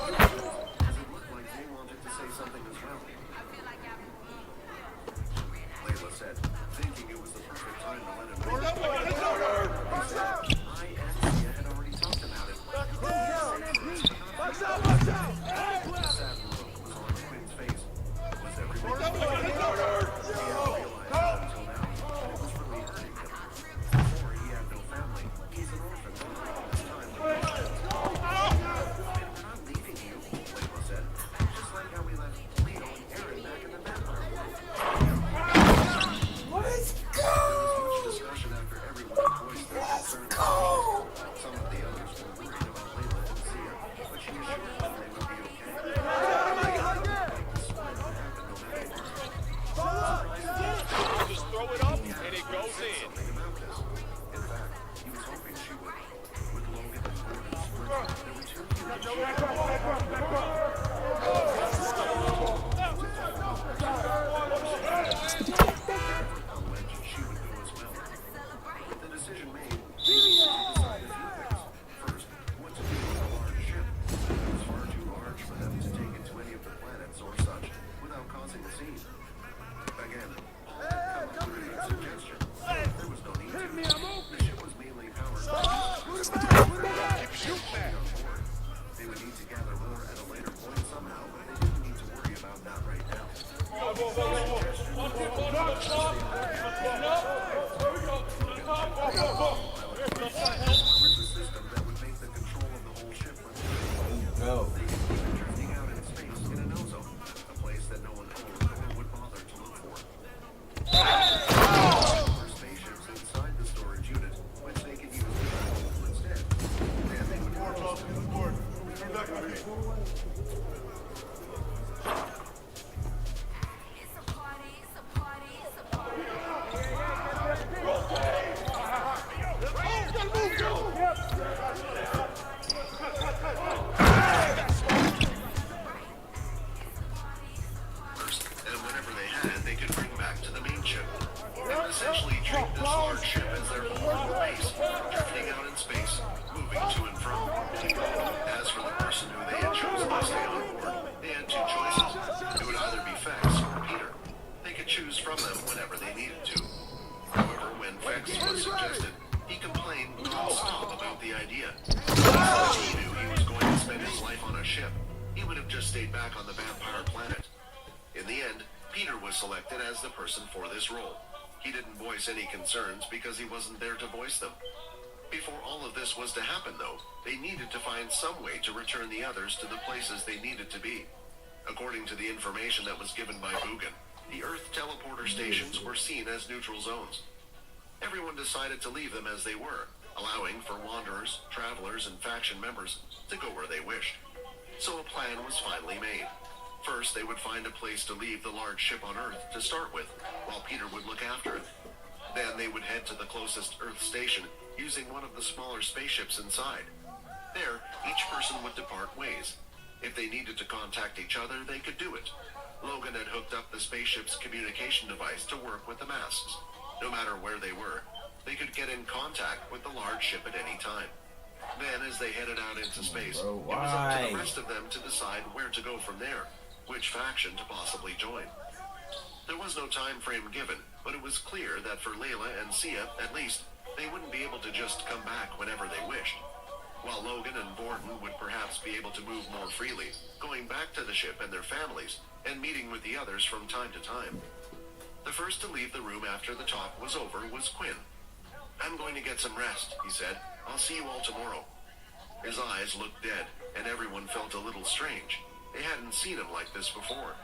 [SPEAKER 1] as it looked like they wanted to say something as well. She would go as well. With the decision made, they needed to decide a few things. First, what to do with a large ship. It was far too large for them to take it to any of the planets or such without causing a scene. Again, Paul had come up with a suggestion. There was no need to. The ship was mainly powered by they would need to gather more at a later point somehow, but they didn't need to worry about that right now. System that would make the control of the whole ship they could keep it drifting out in space in an ozone, a place that no one owned or would bother to look for. Spaceships inside the storage unit, which they could use instead. And they would and whenever they had, they could bring back to the main ship. They would essentially treat this large ship as their home base, drifting out in space, moving to and from. As for the person who they had chosen to stay on board, they had two choices. It would either be Fex or Peter. They could choose from them whenever they needed to. However, when Fex was suggested, he complained non-stop about the idea. If he knew he was going to spend his life on a ship, he would have just stayed back on the vampire planet. In the end, Peter was selected as the person for this role. He didn't voice any concerns because he wasn't there to voice them. Before all of this was to happen, though, they needed to find some way to return the others to the places they needed to be. According to the information that was given by Bugin, the Earth teleporter stations were seen as neutral zones. Everyone decided to leave them as they were, allowing for wanderers, travelers, and faction members to go where they wished. So a plan was finally made. First, they would find a place to leave the large ship on Earth to start with, while Peter would look after it. Then they would head to the closest Earth station, using one of the smaller spaceships inside. There, each person would depart ways. If they needed to contact each other, they could do it. Logan had hooked up the spaceship's communication device to work with the masks. No matter where they were, they could get in contact with the large ship at any time. Then, as they headed out into space, it was up to the rest of them to decide where to go from there, which faction to possibly join. There was no time frame given, but it was clear that for Layla and Sia, at least, they wouldn't be able to just come back whenever they wished. While Logan and Borden would perhaps be able to move more freely, going back to the ship and their families, and meeting with the others from time to time. The first to leave the room after the talk was over was Quinn. "I'm going to get some rest," he said. "I'll see you all tomorrow." His eyes looked dead, and everyone felt a little strange. They hadn't seen him like this before.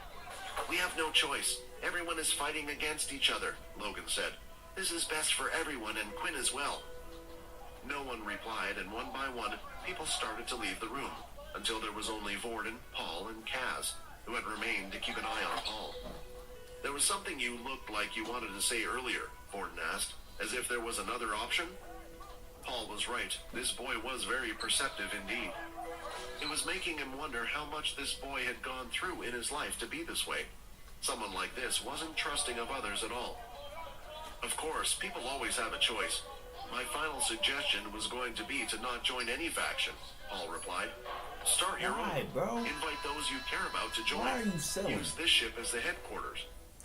[SPEAKER 1] "We have no choice. Everyone is fighting against each other," Logan said. "This is best for everyone, and Quinn as well." No one replied, and one by one, people started to leave the room, until there was only Vorden, Paul, and Kaz, who had remained to keep an eye on Paul. "There was something you looked like you wanted to say earlier," Vorden asked, as if there was another option. Paul was right. This boy was very perceptive indeed. It was making him wonder how much this boy had gone through in his life to be this way. Someone like this wasn't trusting of others at all. "Of course, people always have a choice. My final suggestion was going to be to not join any faction," Paul replied. "Start your own.
[SPEAKER 5] Bro?
[SPEAKER 1] Invite those you care about to join.
[SPEAKER 5] Why are you selling?
[SPEAKER 1] Use this ship as the headquarters.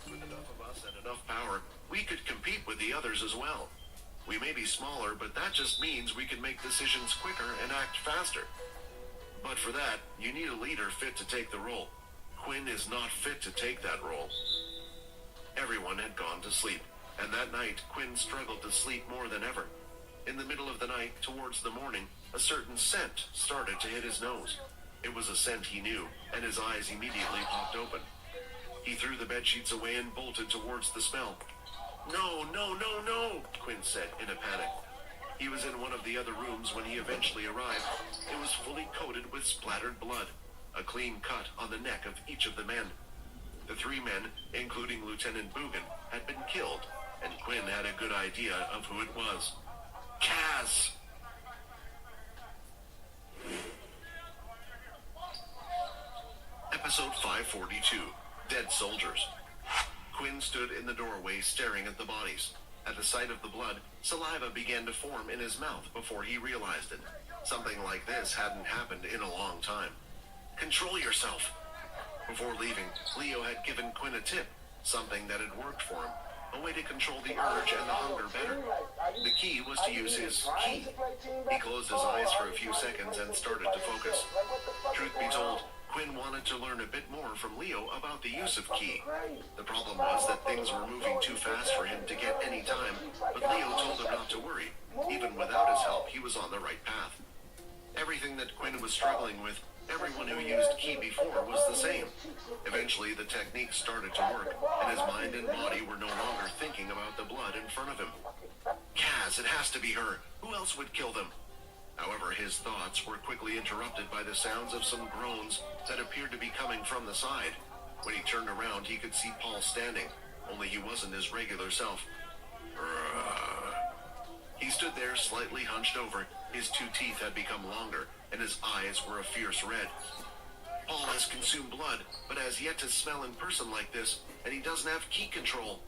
[SPEAKER 1] With enough of us and enough power, we could compete with the others as well. We may be smaller, but that just means we can make decisions quicker and act faster. But for that, you need a leader fit to take the role. Quinn is not fit to take that role." Everyone had gone to sleep, and that night Quinn struggled to sleep more than ever. In the middle of the night, towards the morning, a certain scent started to hit his nose. It was a scent he knew, and his eyes immediately popped open. He threw the bedsheets away and bolted towards the smell. "No, no, no, no," Quinn said in a panic. He was in one of the other rooms when he eventually arrived. It was fully coated with splattered blood, a clean cut on the neck of each of the men. The three men, including Lieutenant Bugin, had been killed, and Quinn had a good idea of who it was. Kaz! Episode 542, Dead Soldiers. Quinn stood in the doorway staring at the bodies. At the sight of the blood, saliva began to form in his mouth before he realized it. Something like this hadn't happened in a long time. Control yourself. Before leaving, Leo had given Quinn a tip, something that had worked for him, a way to control the urge and the hunger better. The key was to use his key. He closed his eyes for a few seconds and started to focus. Truth be told, Quinn wanted to learn a bit more from Leo about the use of key. The problem was that things were moving too fast for him to get any time, but Leo told him not to worry. Even without his help, he was on the right path. Everything that Quinn was struggling with, everyone who used key before was the same. Eventually, the technique started to work, and his mind and body were no longer thinking about the blood in front of him. Kaz, it has to be her. Who else would kill them? However, his thoughts were quickly interrupted by the sounds of some groans that appeared to be coming from the side. When he turned around, he could see Paul standing, only he wasn't his regular self. He stood there slightly hunched over. His two teeth had become longer, and his eyes were a fierce red. Paul has consumed blood, but has yet to smell in person like this, and he doesn't have key control.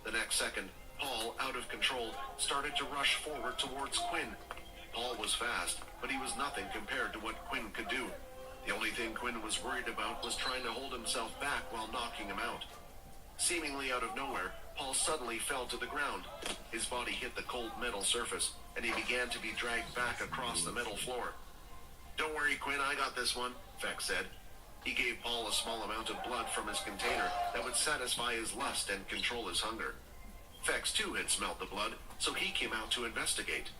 [SPEAKER 1] The next second, Paul, out of control, started to rush forward towards Quinn. Paul was fast, but he was nothing compared to what Quinn could do. The only thing Quinn was worried about was trying to hold himself back while knocking him out. Seemingly out of nowhere, Paul suddenly fell to the ground. His body hit the cold metal surface, and he began to be dragged back across the metal floor. "Don't worry, Quinn, I got this one," Fex said. He gave Paul a small amount of blood from his container that would satisfy his lust and control his hunger. Fex, too, had smelt the blood, so he came out to investigate.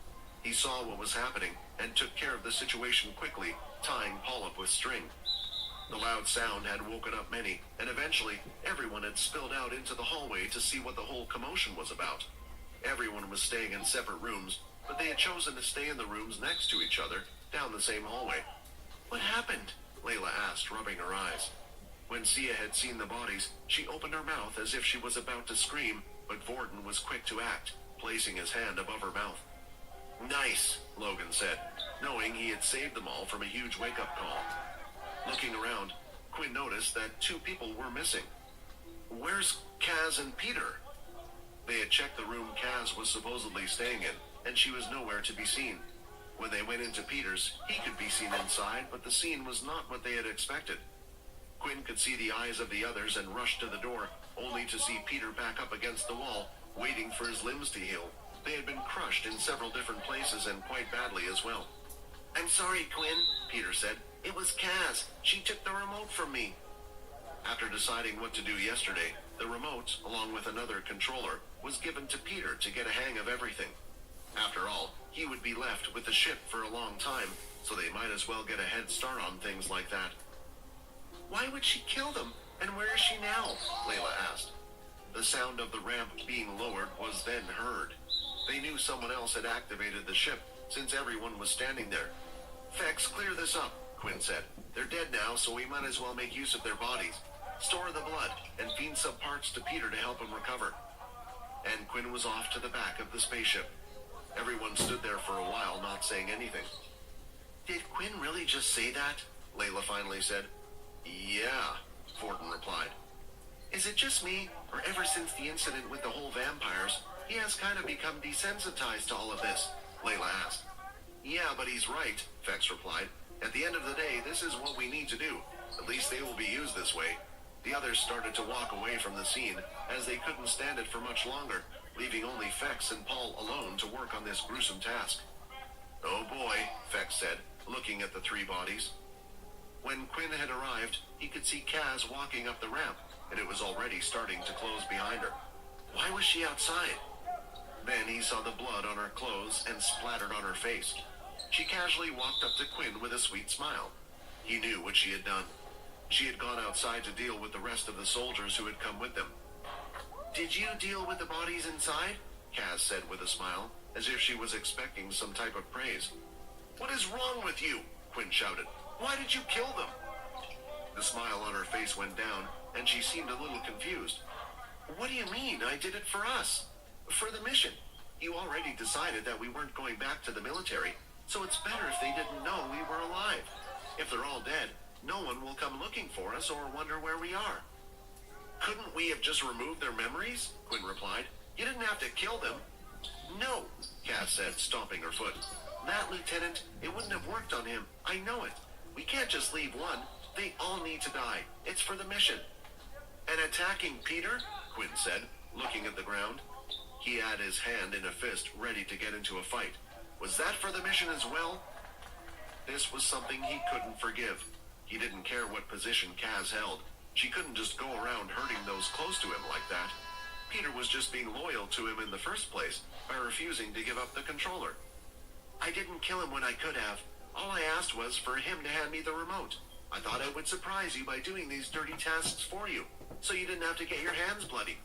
[SPEAKER 1] He saw what was happening and took care of the situation quickly, tying Paul up with string. The loud sound had woken up many, and eventually everyone had spilled out into the hallway to see what the whole commotion was about. Everyone was staying in separate rooms, but they had chosen to stay in the rooms next to each other, down the same hallway. "What happened?" Layla asked, rubbing her eyes. When Sia had seen the bodies, she opened her mouth as if she was about to scream, but Vorton was quick to act, placing his hand above her mouth. "Nice," Logan said, knowing he had saved them all from a huge wake-up call. Looking around, Quinn noticed that two people were missing. "Where's Kaz and Peter?" They had checked the room Kaz was supposedly staying in, and she was nowhere to be seen. When they went into Peter's, he could be seen inside, but the scene was not what they had expected. Quinn could see the eyes of the others and rushed to the door, only to see Peter back up against the wall, waiting for his limbs to heal. They had been crushed in several different places and quite badly as well. "I'm sorry, Quinn," Peter said. "It was Kaz. She took the remote from me." After deciding what to do yesterday, the remote, along with another controller, was given to Peter to get a hang of everything. After all, he would be left with the ship for a long time, so they might as well get a head start on things like that. "Why would she kill them? And where is she now?" Layla asked. The sound of the ramp being lowered was then heard. They knew someone else had activated the ship, since everyone was standing there. "Fex, clear this up," Quinn said. "They're dead now, so we might as well make use of their bodies. Store the blood, and feed some parts to Peter to help him recover." And Quinn was off to the back of the spaceship. Everyone stood there for a while, not saying anything. "Did Quinn really just say that?" Layla finally said. "Yeah," Vorton replied. "Is it just me, or ever since the incident with the whole vampires, he has kind of become desensitized to all of this?" Layla asked. "Yeah, but he's right," Fex replied. "At the end of the day, this is what we need to do. At least they will be used this way." The others started to walk away from the scene, as they couldn't stand it for much longer, leaving only Fex and Paul alone to work on this gruesome task. "Oh boy," Fex said, looking at the three bodies. When Quinn had arrived, he could see Kaz walking up the ramp, and it was already starting to close behind her. Why was she outside? Then he saw the blood on her clothes and splattered on her face. She casually walked up to Quinn with a sweet smile. He knew what she had done. She had gone outside to deal with the rest of the soldiers who had come with them. "Did you deal with the bodies inside?" Kaz said with a smile, as if she was expecting some type of praise. "What is wrong with you?" Quinn shouted. "Why did you kill them?" The smile on her face went down, and she seemed a little confused. "What do you mean? I did it for us. For the mission. You already decided that we weren't going back to the military, so it's better if they didn't know we were alive. If they're all dead, no one will come looking for us or wonder where we are. Couldn't we have just removed their memories? Quinn replied. You didn't have to kill them. No, Cass said, stomping her foot. That, Lieutenant, it wouldn't have worked on him. I know it. We can't just leave one. They all need to die. It's for the mission. And attacking Peter? Quinn said, looking at the ground. He had his hand in a fist, ready to get into a fight. Was that for the mission as well? This was something he couldn't forgive. He didn't care what position Kaz held. She couldn't just go around hurting those close to him like that. Peter was just being loyal to him in the first place by refusing to give up the controller. I didn't kill him when I could have. All I asked was for him to hand me the remote. I thought I would surprise you by doing these dirty tasks for you, so you didn't have to get your hands bloody.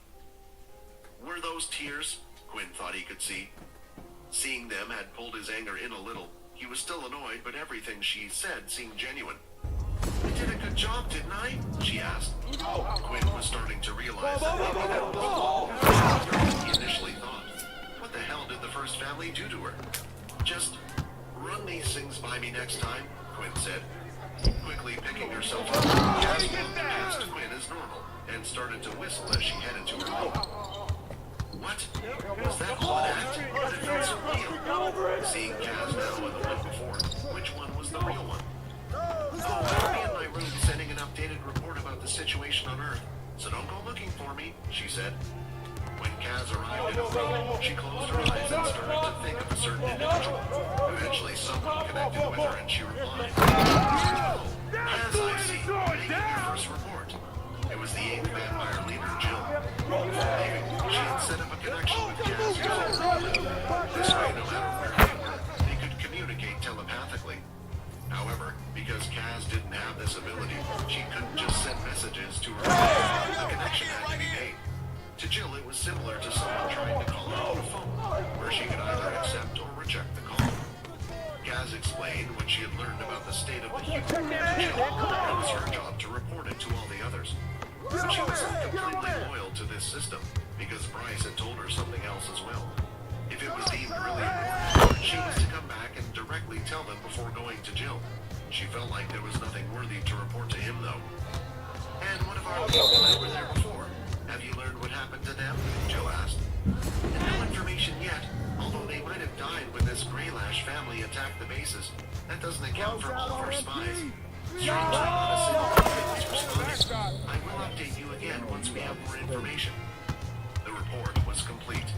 [SPEAKER 1] Were those tears? Quinn thought he could see. Seeing them had pulled his anger in a little. He was still annoyed, but everything she said seemed genuine. I did a good job, didn't I? She asked. Quinn was starting to realize that maybe that wasn't what he initially thought. What the hell did the first family do to her? Just run these things by me next time, Quinn said. Quickly picking herself up, Cass walked past Quinn as normal and started to whistle as she headed to her room. What? Was that all an act? But it felt so real. Seeing Cass now and the one before, which one was the real one? Oh, I'll be in my room sending an updated report about the situation on Earth, so don't go looking for me, she said. When Kaz arrived in her room, she closed her eyes and started to think of a certain individual. Eventually, someone connected with her and she replied, Oh, Kaz, I see. Making your first report. It was the 8th vampire leader, Jill. Before leaving, she had set up a connection with Kaz using her ability. This way, no matter where they were, they could communicate telepathically. However, because Kaz didn't have this ability, she couldn't just send messages to her. The connection had to be made. To Jill, it was similar to someone trying to call her on a phone, where she could either accept or reject the call. Kaz explained what she had learned about the state of the human to Jill, and it was her job to report it to all the others. But she wasn't completely loyal to this system, because Bryce had told her something else as well. If it was deemed really important, she was to come back and directly tell them before going to Jill. She felt like there was nothing worthy to report to him, though. And what of our people that were there before? Have you learned what happened to them? Jill asked. And no information yet, although they might have died when this Greylash family attacked the bases. That doesn't account for all of our spies. Strangely, not a single one was responding. I will update you again once we have more information. The report was complete.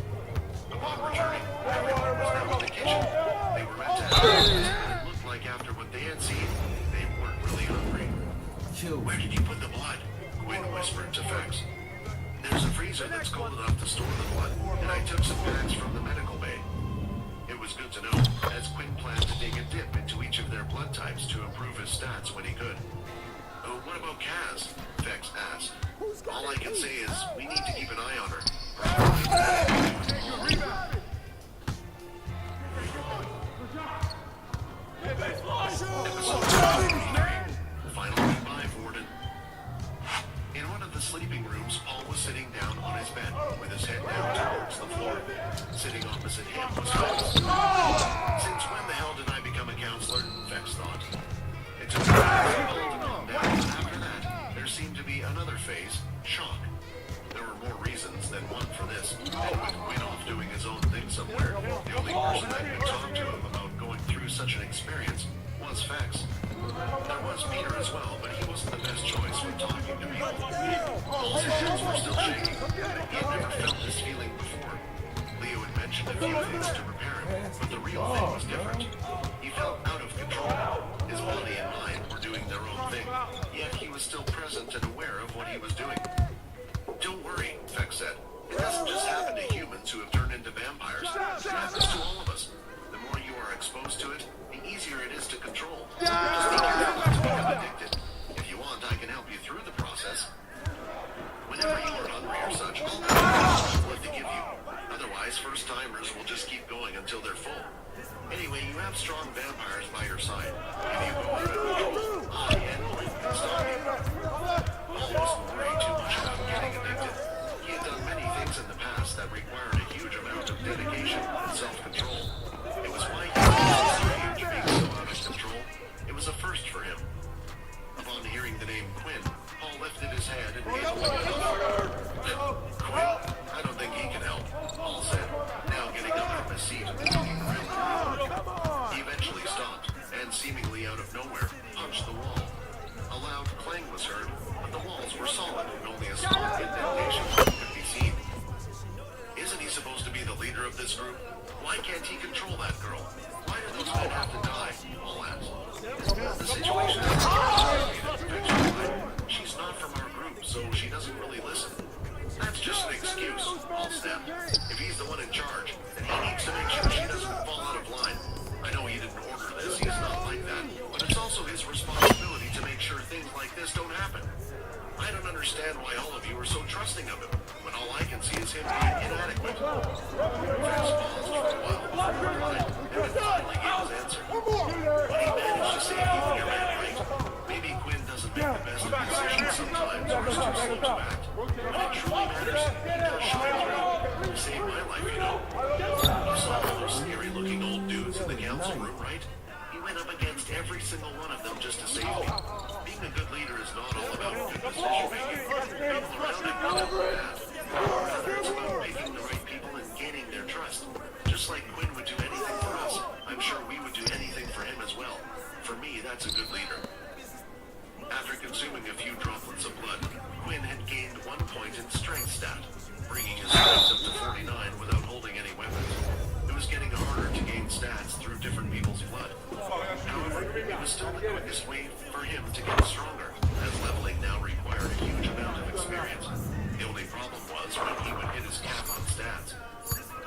[SPEAKER 1] Upon returning, everyone was now in the kitchen. They were meant to have breakfast, but it looked like after what they had seen, they weren't really hungry. Where did you put the blood? Quinn whispered to Fex. There's a freezer that's cold enough to store the blood, and I took some bags from the medical bay. It was good to know, as Quinn planned to take a dip into each of their blood types to improve his stats when he could. Oh, what about Kaz? Fex asked. All I can say is, we need to keep an eye on her. Episode 23. Finally, by Warden. In one of the sleeping rooms, Paul was sitting down on his bed, with his head down towards the floor. Sitting opposite him was Fex. Since when the hell did I become a counselor? Fex thought. It took a while for Paul to calm down, but after that, there seemed to be another phase, shock. There were more reasons than one for this, and with Quinn off doing his own thing somewhere, the only person that could talk to him about going through such an experience was Fex. There was Peter as well, but he wasn't the best choice when talking to people. Paul's hands were still shaking. He had never felt this feeling before. Leo had mentioned a few things to prepare him, but the real thing was different. He felt out of control. His body and mind were doing their own thing, yet he was still present and aware of what he was doing. Don't worry, Fex said. It doesn't just happen to humans who have turned into vampires. It happens to all of us. The more you are exposed to it, the easier it is to control. Just be careful not to become addicted. If you want, I can help you through the process. Whenever you are hungry or such, I'll have what to give you. Otherwise, first-timers will just keep going until they're full. Anyway, you have strong vampires by your side. If you go out of control, I and Quinn can stop you. Paul wasn't worried too much about getting addicted. He had done many things in the past that required a huge amount of dedication and self-control. It was why he was so strange being so out of control. It was a first for him. Upon out of nowhere, punched the wall. A loud clang was heard, but the walls were solid and only a small indentation could be seen. Isn't he supposed to be the leader of this group? Why can't he control that girl? Why do those men have to die? All asked. The situation is complicated. She's not from our group, so she doesn't really listen. That's just an excuse, I'll snap. If he's the one in charge, then he needs to make sure she doesn't fall out of line. I know he didn't order this, he's not like that, but it's also his responsibility to make sure things like this don't happen. I don't understand why all of you are so trusting of him, when all I can see is him being inadequate. Fast paused for a while before replying, and then finally gave his answer. But he managed to save even your man right. Maybe Quinn doesn't make the best of decisions sometimes, or is too slow to act. When it truly matters, he does shine through. He saved my life, you know. You saw all those scary-looking old dudes in the council room, right? He went up against every single one of them just to save me. Being a good leader is not all about good decision-making. People around him know that. Rather, it's about picking the right people and gaining their trust. Just like Quinn would do anything for us, I'm sure we would do anything for him as well. For me, that's a good leader. After consuming a few droplets of blood, Quinn had gained 1 point in strength stat, bringing his strength up to 49 without holding any weapons. It was getting harder to gain stats through different people's blood. However, it was still the quickest way for him to get stronger, as leveling now required a huge amount of experience. The only problem was when he would hit his cap on stats.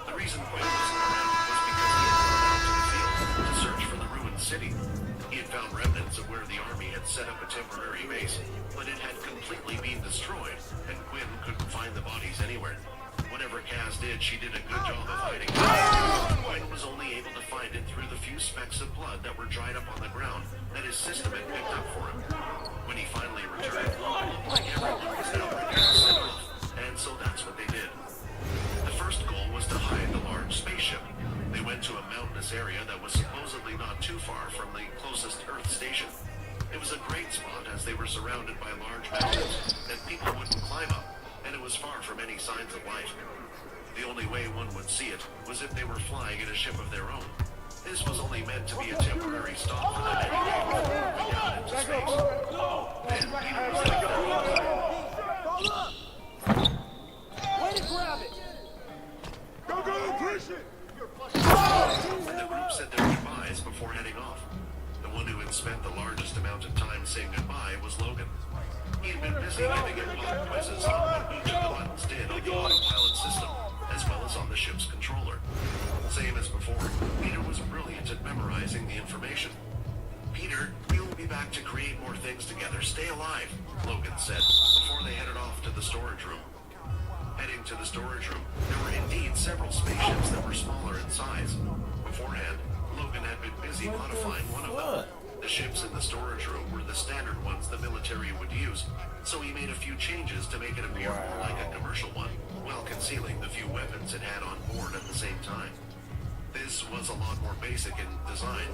[SPEAKER 1] The reason Quinn wasn't around was because he had gone out to the field to search for the ruined city. He had found remnants of where the army had set up a temporary base, but it had completely been destroyed, and Quinn couldn't find the bodies anywhere. Whatever Kaz did, she did a good job of hiding it. Quinn was only able to find it through the few specks of blood that were dried up on the ground that his system had picked up for him. When he finally returned, it looked like everyone was now ready to set off, and so that's what they did. The first goal was to hide the large spaceship. They went to a mountainous area that was supposedly not too far from the closest Earth station. It was a great spot as they were surrounded by large mountains that people wouldn't climb up, and it was far from any signs of life. The only way one would see it was if they were flying in a ship of their own. This was only meant to be a temporary stop for them anyway before moving out into space. Then Peter was like,
[SPEAKER 4] Way to grab it! Go, push it!
[SPEAKER 1] and the group said their goodbyes before heading off. The one who had spent the largest amount of time saying goodbye was Logan. He had been busy giving him pop quizzes on what each of the buttons did on the autopilot system, as well as on the ship's controller. Same as before, Peter was brilliant at memorizing the information. Peter, we will be back to create more things together. Stay alive, Logan said, before they headed off to the storage room. Heading to the storage room, there were indeed several spaceships that were smaller in size. Beforehand, Logan had been busy modifying one of them. The ships in the storage room were the standard ones the military would use, so he made a few changes to make it appear more like a commercial one, while concealing the few weapons it had on board at the same time. This was a lot more basic in design.